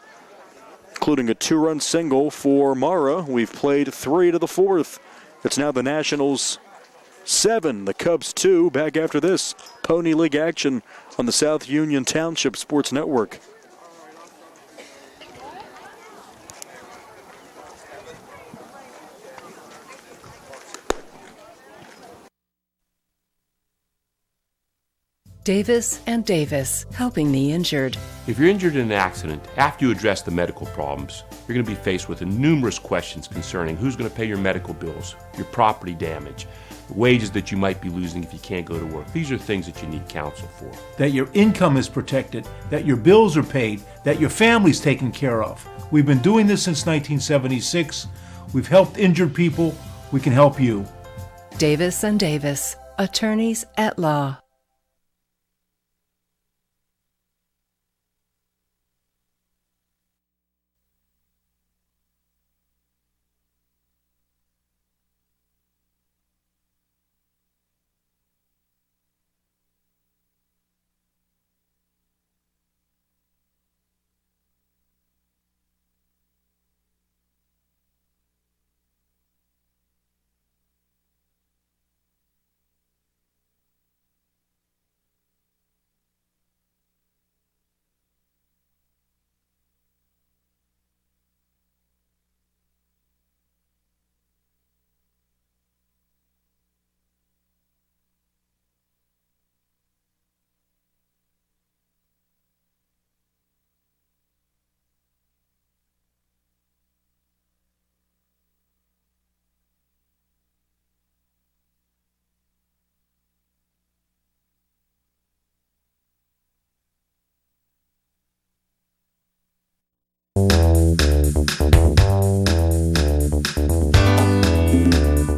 including a 2-run single for Mara. We've played 3 to the fourth. It's now the Nationals 7, the Cubs 2. Back after this Pony League action on the South Union Township Sports Network. Davis and Davis, helping the injured. If you're injured in an accident, after you address the medical problems, you're going to be faced with numerous questions concerning who's going to pay your medical bills, your property damage, the wages that you might be losing if you can't go to work. These are things that you need counsel for. That your income is protected, that your bills are paid, that your family's taken care of. We've been doing this since 1976. We've helped injured people. We can help you. Davis and Davis, attorneys at law.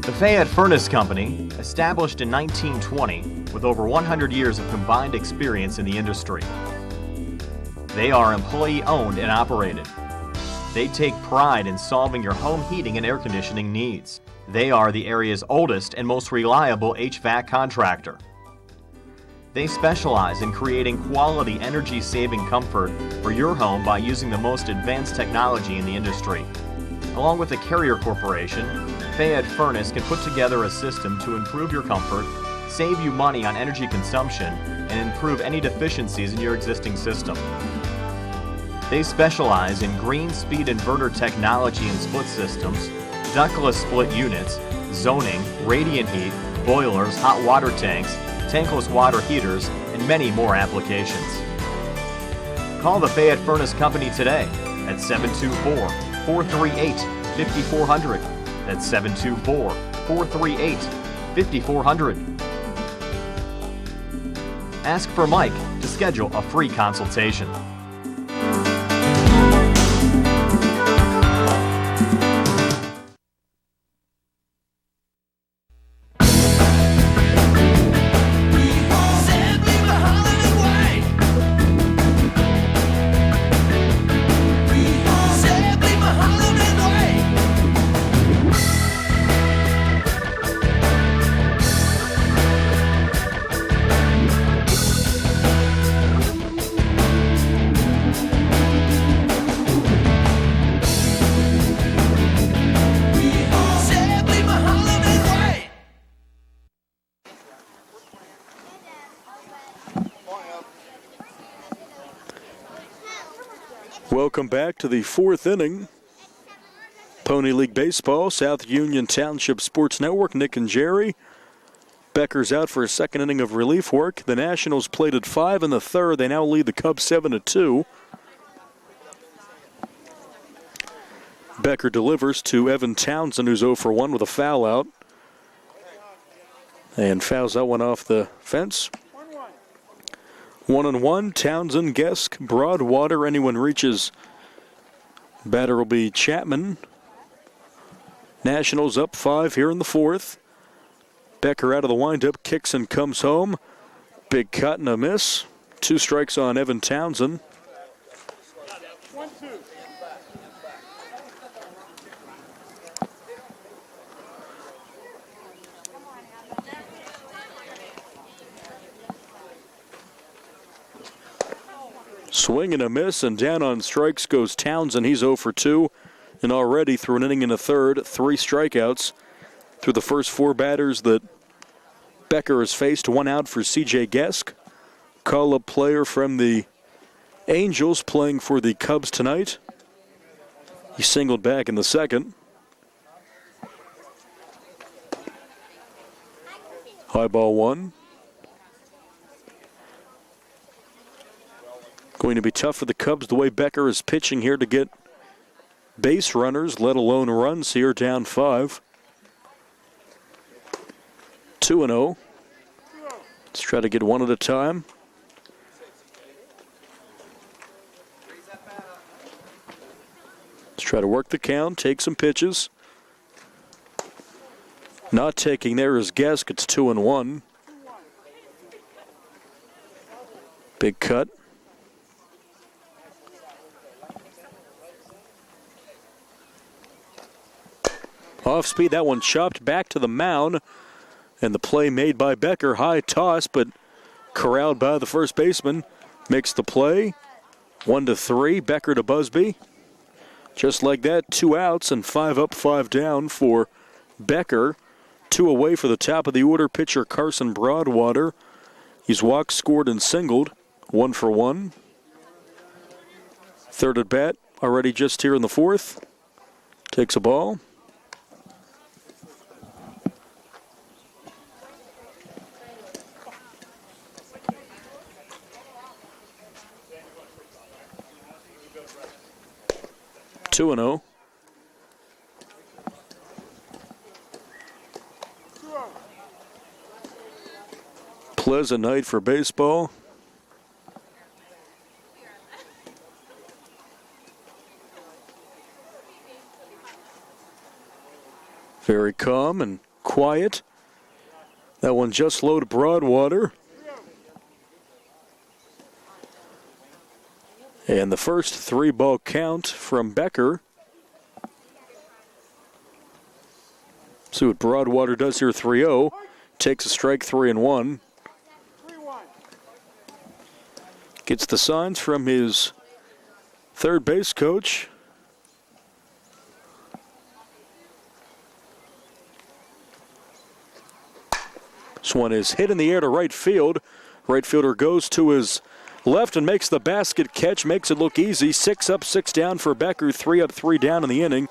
The Fayette Furnace Company, established in 1920 with over 100 years of combined experience in the industry. They are employee-owned and operated. They take pride in solving your home heating and air conditioning needs. They are the area's oldest and most reliable HVAC contractor. They specialize in creating quality energy-saving comfort for your home by using the most advanced technology in the industry. Along with the Carrier Corporation, Fayette Furnace can put together a system to improve your comfort, save you money on energy consumption, and improve any deficiencies in your existing system. They specialize in green speed inverter technology and split systems, ductless split units, zoning, radiant heat, boilers, hot water tanks, tankless water heaters, and many more applications. Call the Fayette Furnace Company today at 724-438-5400. That's 724-438-5400. Ask for Mike to schedule a free consultation. Welcome back to the fourth inning. Pony League Baseball, South Union Township Sports Network, Nick and Jerry. Becker's out for a second inning of relief work. The Nationals played at 5 in the third. They now lead the Cubs 7-2. Becker delivers to Evan Townsend, who's 0 for 1 with a foul out. And fouls that one off the fence. 1-1, Townsend, Gesk, Broadwater. Anyone reaches. Batter will be Chapman. Nationals up 5 here in the fourth. Becker out of the windup, kicks and comes home. Big cut and a miss. 2 strikes on Evan Townsend. Swing and a miss, and down on strikes goes Townsend. He's 0 for 2, and already through an inning and a third, 3 strikeouts. Through the first 4 batters that Becker has faced, 1 out for C.J. Gesk. Call-up player from the Angels playing for the Cubs tonight. He singled back in the second. High ball 1. Going to be tough for the Cubs the way Becker is pitching here to get base runners, let alone runs here, down 5. 2-0. Let's try to get one at a time. Let's try to work the count, take some pitches. Not taking there is Gesk. It's 2-1. Big cut. Off speed, that one chopped back to the mound. And the play made by Becker, high toss, but corralled by the first baseman. Makes the play. 1-3, Becker to Busby. Just like that, 2 outs and 5 up, 5 down for Becker. 2 away for the top of the order pitcher Carson Broadwater. He's walked, scored, and singled. 1 for 1. Third at bat, already just here in the fourth. Takes a ball. 2-0. Pleasant night for baseball. Very calm and quiet. That one just low to Broadwater. And the first 3-ball count from Becker. See what Broadwater does here, 3-0. Takes a strike, 3-1. Gets the signs from his third base coach. This one is hit in the air to right field. Right fielder goes to his left and makes the basket catch, makes it look easy. 6 up, 6 down for Becker, 3 up, 3 down in the inning.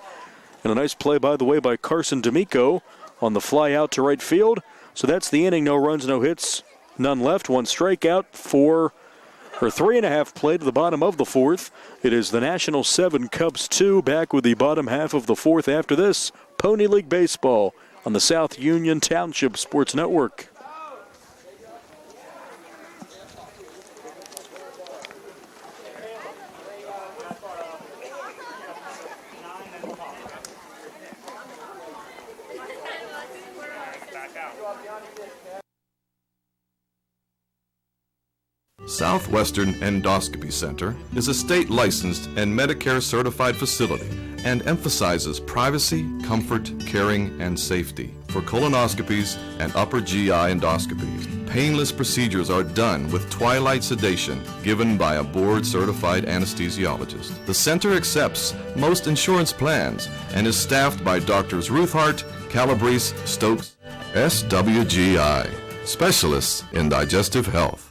And a nice play, by the way, by Carson D'Amico on the fly out to right field. So that's the inning. No runs, no hits, none left. 1 strikeout, 3.5 played to the bottom of the fourth. It is the National 7, Cubs 2, back with the bottom half of the fourth after this. Pony League Baseball on the South Union Township Sports Network. Southwestern Endoscopy Center is a state-licensed and Medicare-certified facility and emphasizes privacy, comfort, caring, and safety. For colonoscopies and upper GI endoscopies, painless procedures are done with twilight sedation given by a board-certified anesthesiologist. The center accepts most insurance plans and is staffed by Drs. Ruthhart, Calabrese, Stokes, SWGI, specialists in digestive health.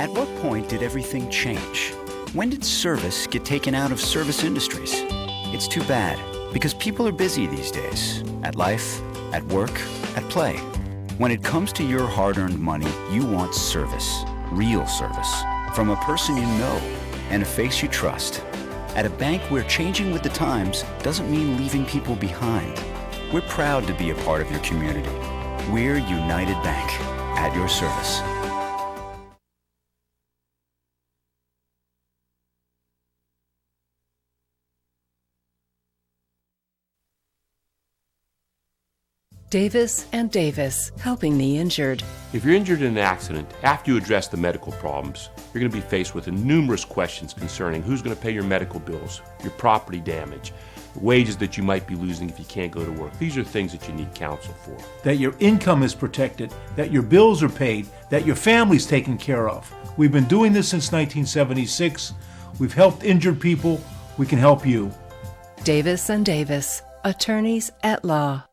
At what point did everything change? When did service get taken out of service industries? It's too bad, because people are busy these days. At life, at work, at play. When it comes to your hard-earned money, you want service. Real service. From a person you know and a face you trust. At a bank where changing with the times doesn't mean leaving people behind. We're proud to be a part of your community. We're United Bank, at your service. Davis and Davis, helping the injured. If you're injured in an accident, after you address the medical problems, you're going to be faced with numerous questions concerning who's going to pay your medical bills, your property damage, the wages that you might be losing if you can't go to work. These are things that you need counsel for. That your income is protected, that your bills are paid, that your family's taken care of. We've been doing this since 1976. We've helped injured people. We can help you. Davis and Davis, attorneys at law.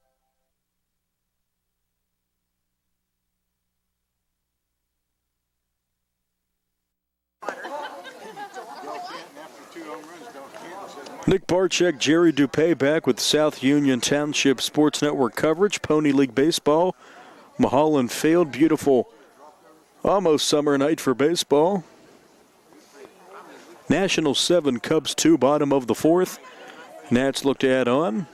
Nick Barczyk, Jerry Dupay back with South Union Township Sports Network coverage. Pony League Baseball, Mulholland Field. Beautiful, almost summer night for baseball. Nationals 7, Cubs 2, bottom of the 4th. Nats look to add on.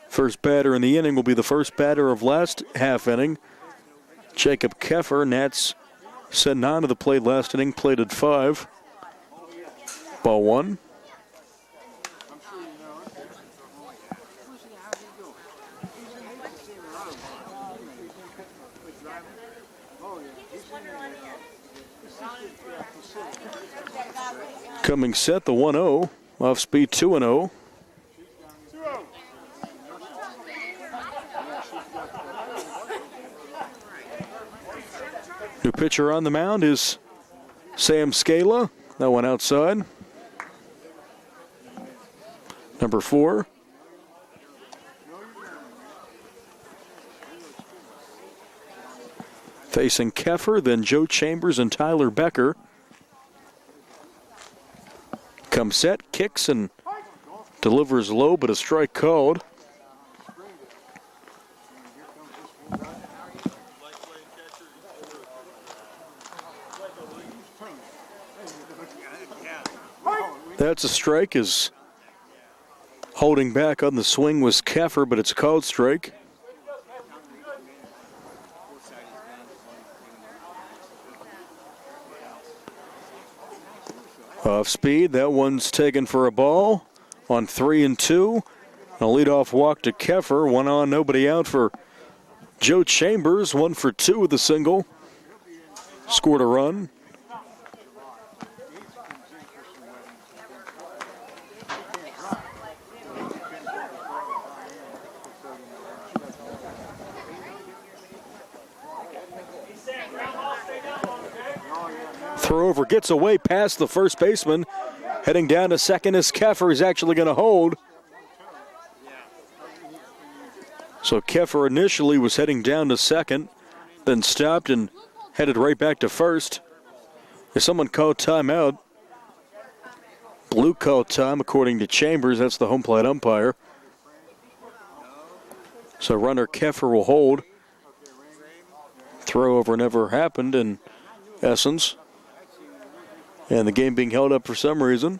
First batter in the inning will be the first batter of last half inning. Jacob Keffer. Nats sent 9 to the plate last inning, played at 5. Ball 1. Coming set, the 1-0, off speed 2-0. New pitcher on the mound is Sam Scala. That one outside. Number 4. Facing Keffer, then Joe Chambers and Tyler Becker. Comes set, kicks, and delivers low, but a strike called. That's a strike, as holding back on the swing was Keffer, but it's a called strike. Off speed, that one's taken for a ball on 3-2. A leadoff walk to Keffer, 1 on, nobody out for Joe Chambers, 1 for 2 with a single. Scored a run. Throw over, gets away past the first baseman. Heading down to second is Keffer. He's actually going to hold. So Keffer initially was heading down to second, then stopped and headed right back to first. If someone called timeout, Blue called time according to Chambers. That's the home plate umpire. So runner Keffer will hold. Throw over never happened in essence. And the game being held up for some reason.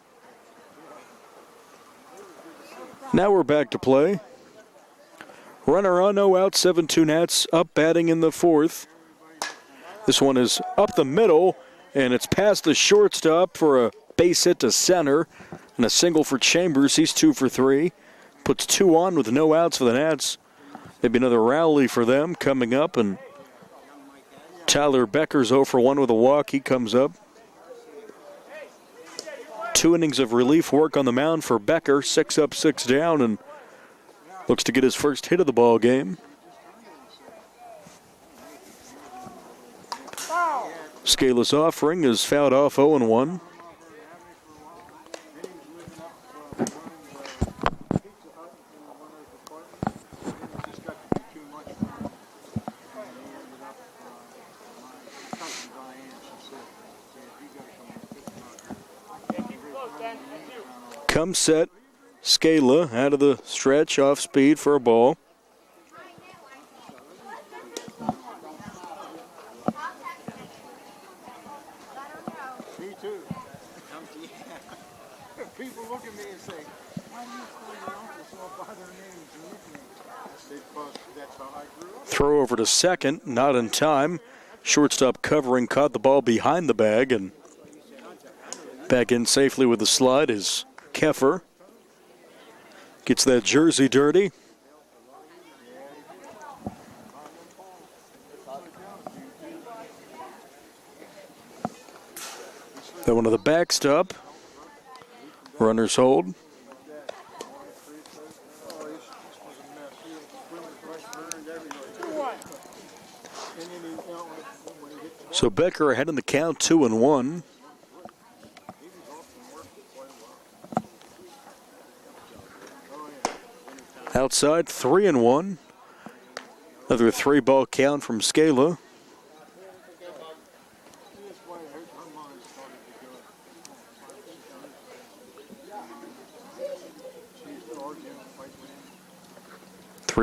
Now we're back to play. Runner on, no out, 7-2 Nats up batting in the 4th. This one is up the middle, and it's past the shortstop for a base hit to center. And a single for Chambers. He's 2 for 3. Puts 2 on with no outs for the Nats. Maybe another rally for them coming up. And Tyler Becker's 0 for 1 with a walk. He comes up. 2 innings of relief work on the mound for Becker. 6 up, 6 down, and looks to get his first hit of the ball game. Scala's offering is fouled off 0-1. Come set. Scala out of the stretch, off speed for a ball. Me too. People look at me and say, why do you call your uncle so by their names and nicknames? Because that's how I grew up. Throw over to second, not in time. Shortstop covering, caught the ball behind the bag, and back in safely with the slide is Keffer. Gets that jersey dirty. That one to the backstop. Runners hold. So Becker ahead in the count, 2-1. Outside, 3-1. Another 3-ball count from Scala.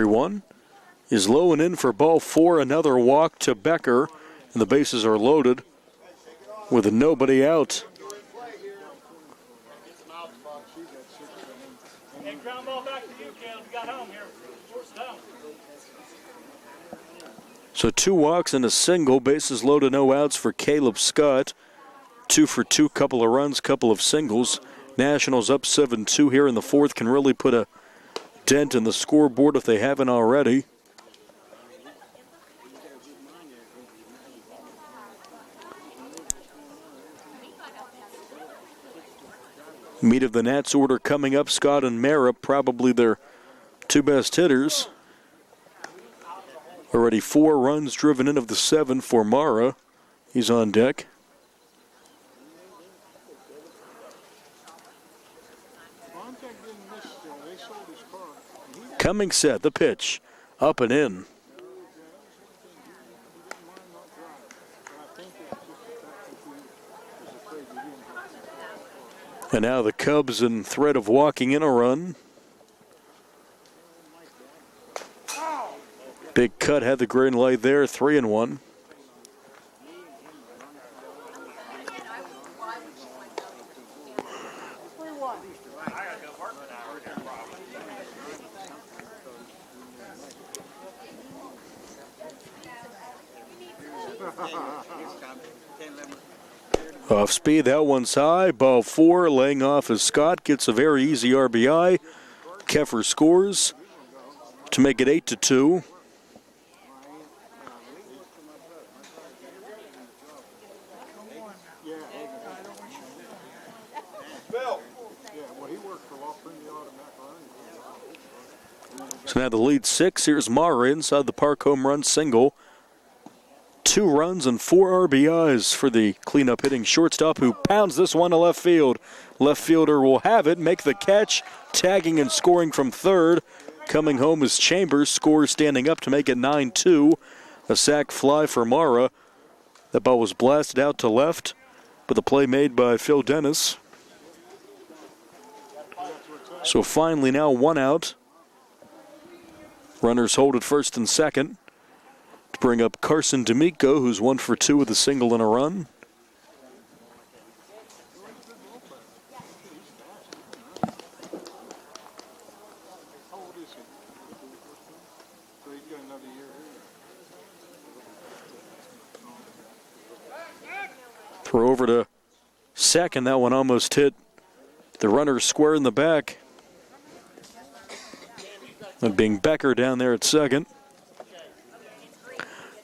One is low and in for ball 4. Another walk to Becker, and the bases are loaded with nobody out. So 2 walks and a single, bases loaded, no outs for Caleb Scott. 2 for 2, couple of runs, couple of singles. Nationals up 7-2 here in the 4th, can really put a dent in the scoreboard if they haven't already. Meat of the Nats order coming up. Scott and Mara, probably their 2 best hitters. Already 4 runs driven in of the 7 for Mara. He's on deck. Coming set, the pitch, up and in. And now the Cubs in threat of walking in a run. Big cut, had the green light there, 3-1. Off speed, that one's high. Ball 4, laying off as Scott gets a very easy RBI. Keffer scores to make it 8-2. So now the lead 6. Here's Mara inside the park, home run single. 2 runs and 4 RBIs for the cleanup hitting shortstop, who pounds this one to left field. Left fielder will have it, make the catch, tagging and scoring from third. Coming home is Chambers, scores standing up to make it 9-2. A sac fly for Mara. That ball was blasted out to left, but the play made by Phil Dennis. So finally now 1 out. Runners hold at first and second. To bring up Carson D'Amico, who's 1 for 2 with a single and a run. Throw over to second. That one almost hit the runner square in the back. That being Becker down there at second.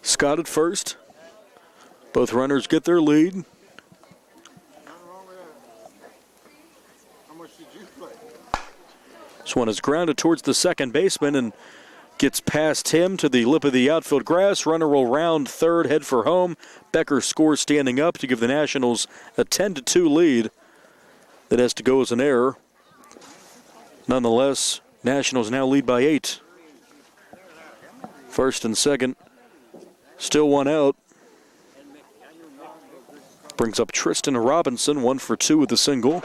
Scott at first. Both runners get their lead. This one is grounded towards the second baseman and gets past him to the lip of the outfield grass. Runner will round third, head for home. Becker scores standing up to give the Nationals a 10-2 lead. That has to go as an error. Nonetheless, Nationals now lead by 8. First and second. Still 1 out. Brings up Tristan Robinson, 1 for 2 with a single.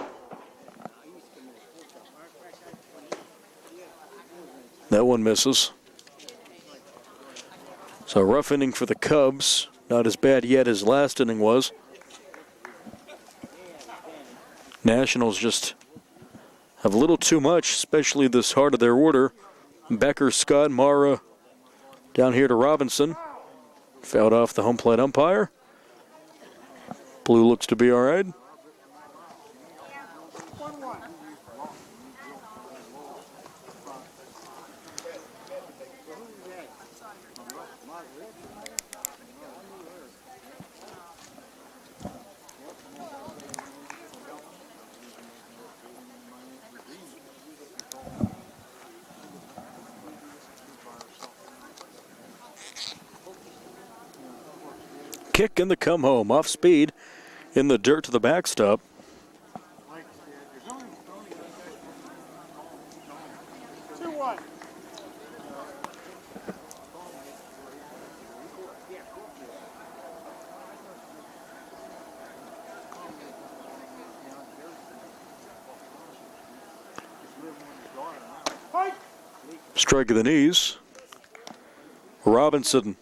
That one misses. So rough inning for the Cubs. Not as bad yet as last inning was. Nationals just have a little too much, especially this heart of their order. Becker, Scott, Mara down here to Robinson. Fouled off the home plate umpire. Blue looks to be all right. Kick and the come home. Off speed in the dirt to the backstop. Strike of the knees. Robinson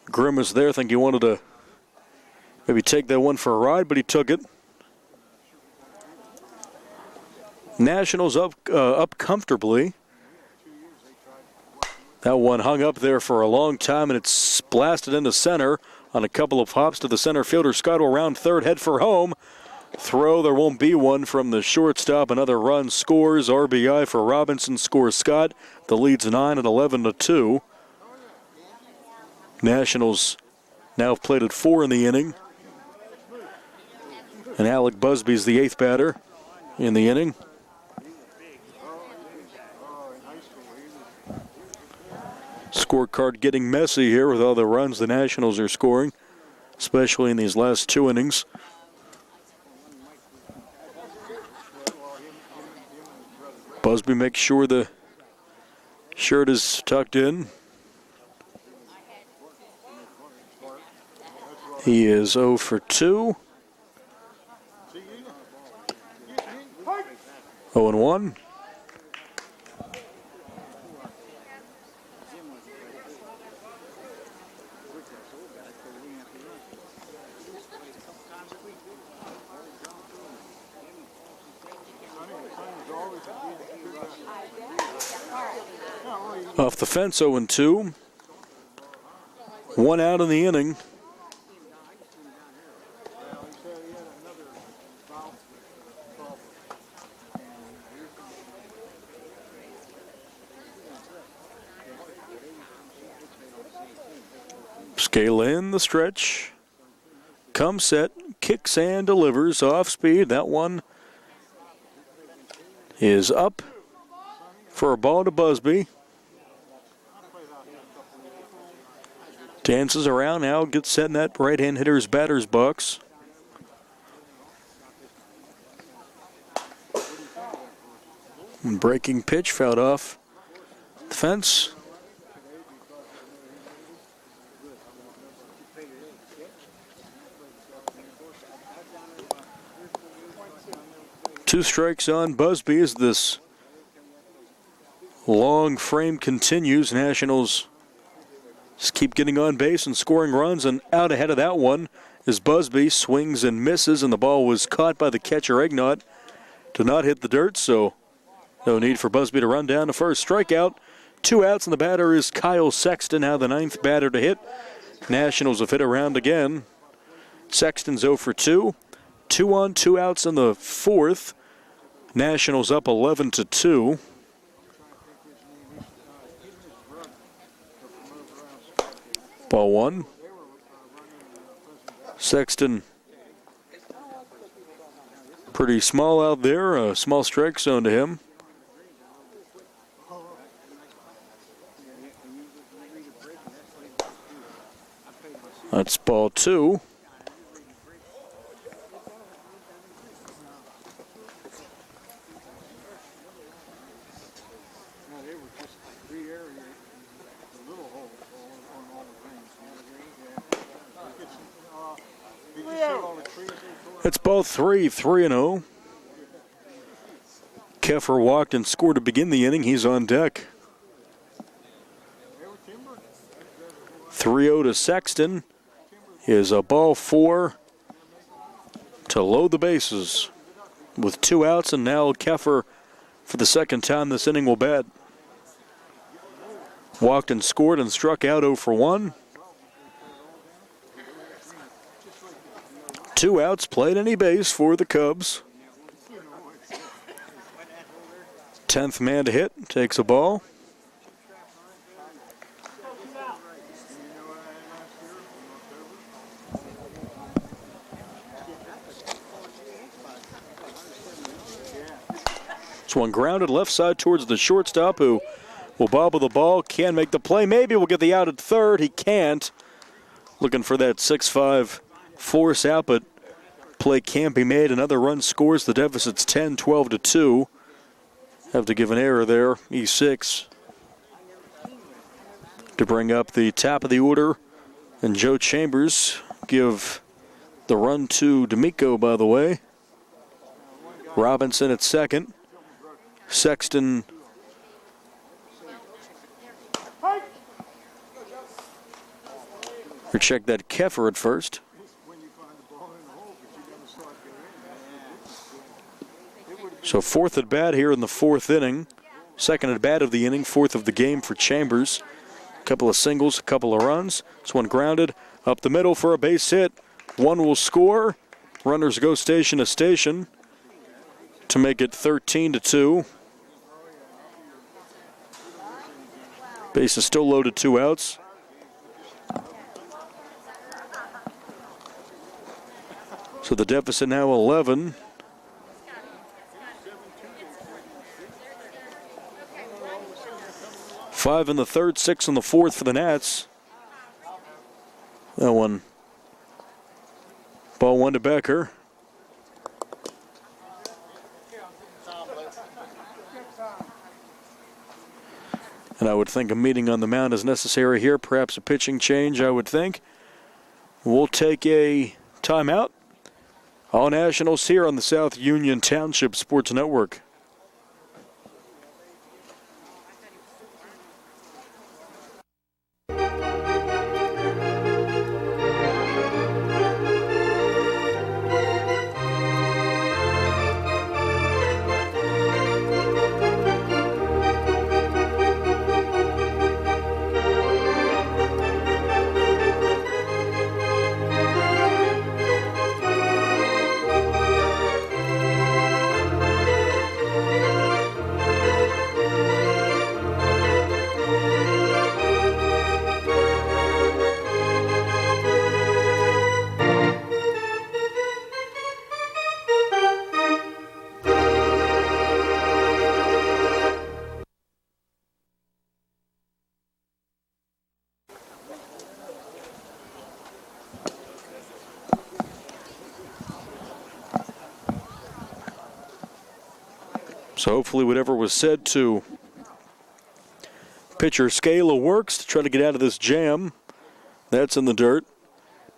grimaced there. Think he wanted to maybe take that one for a ride, but he took it. Nationals up comfortably. That one hung up there for a long time, and it's blasted into center on a couple of hops to the center fielder. Scott will round third, head for home. Throw, there won't be one from the shortstop. Another run scores. RBI for Robinson, scores Scott. The lead's 9 at 11-2. Nationals now have played at 4 in the inning. And Alec Busby's the 8th batter in the inning. Scorecard getting messy here with all the runs the Nationals are scoring, especially in these last 2 innings. Busby makes sure the shirt is tucked in. He is 0 for 2. 0-1. Off the fence, 0-2. 1 out in the inning. Scale in the stretch. Comes set, kicks and delivers off speed. That one is up for a ball to Busby. Dances around now, gets set in that right-hand hitter's batter's box. And breaking pitch fouled off the fence. Two strikes on Busby as this long frame continues. Nationals just keep getting on base and scoring runs, and out ahead of that one is Busby. Swings and misses, and the ball was caught by the catcher Egnott. Did not hit the dirt, so no need for Busby to run down to first. Strikeout, 2 outs, and the batter is Kyle Sexton, now the 9th batter to hit. Nationals have hit around again. Sexton's 0 for 2. 2 on, 2 outs in the 4th. Nationals up 11-2. Ball 1. Sexton pretty small out there, a small strike zone to him. That's ball 2. It's ball 3, 3-0. Keffer walked and scored to begin the inning. He's on deck. 3-0 to Sexton is a ball 4 to load the bases with 2 outs, and now Keffer, for the second time this inning, will bat. Walked and scored and struck out 0 for 1. 2 outs, played any base for the Cubs. 10th man to hit, takes a ball. This one grounded left side towards the shortstop, who will bobble the ball, can make the play. Maybe we'll get the out at third. He can't. Looking for that 6-5 force out, but play can't be made. Another run scores. The deficit's 10, 12 to 2. Have to give an error there. E6 to bring up the top of the order. And Joe Chambers give the run to D'Amico, by the way. Robinson at second. Sexton or check that Keffer at first. So 4th at bat here in the 4th inning. 2nd at bat of the inning, 4th of the game for Chambers. A couple of singles, a couple of runs. This one grounded up the middle for a base hit. One will score. Runners go station to station to make it 13 to 2. Base is still loaded, 2 outs. So the deficit now 11. Five in the 3rd, 6 in the 4th for the Nats. That one. Ball 1 to Becker. And I would think a meeting on the mound is necessary here, perhaps a pitching change, I would think. We'll take a timeout. All Nationals here on the South Union Township Sports Network. So hopefully whatever was said to pitcher Scala works to try to get out of this jam. That's in the dirt.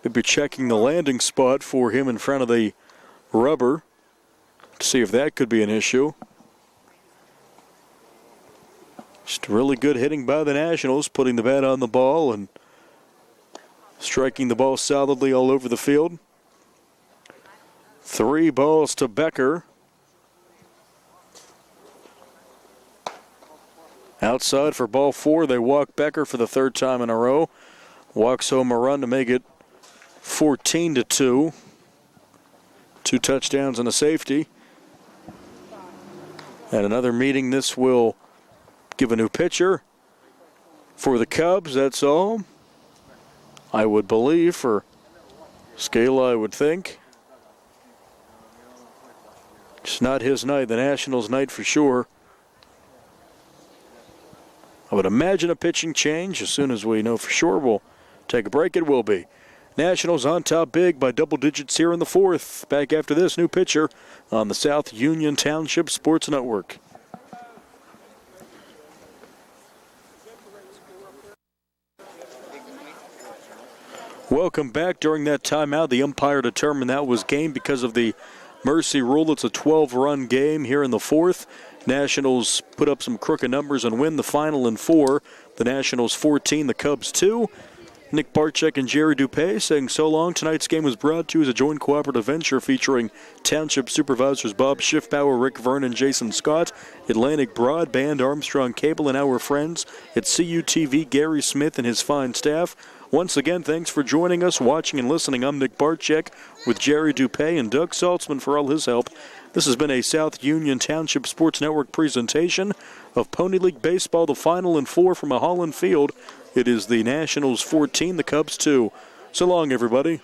Maybe checking the landing spot for him in front of the rubber to see if that could be an issue. Just really good hitting by the Nationals, putting the bat on the ball and striking the ball solidly all over the field. 3 balls to Becker. Outside for ball 4, they walk Becker for the 3rd time in a row. Walks home a run to make it 14 to 2. 2 touchdowns and a safety. At another meeting, this will give a new pitcher for the Cubs. That's all, I would believe, for Scala, I would think. It's not his night, the Nationals' night for sure. I would imagine a pitching change. As soon as we know for sure, we'll take a break. It will be. Nationals on top big by double digits here in the 4th. Back after this, new pitcher on the South Union Township Sports Network. Welcome back. During that timeout, the umpire determined that was game because of the mercy rule. It's a 12-run game here in the 4th. Nationals put up some crooked numbers and win the final in 4. The Nationals 14, the Cubs 2. Nick Barczyk and Jerry Dupay saying so long. Tonight's game was brought to you as a joint cooperative venture featuring Township Supervisors Bob Schiffbauer, Rick Vernon, Jason Scott, Atlantic Broadband, Armstrong Cable, and our friends at CUTV, Gary Smith and his fine staff. Once again, thanks for joining us, watching and listening. I'm Nick Barczyk with Jerry Dupay and Doug Saltzman for all his help. This has been a South Union Township Sports Network presentation of Pony League Baseball, the Final and 4 from Mulholland Field. It is the Nationals 14, the Cubs 2. So long, everybody.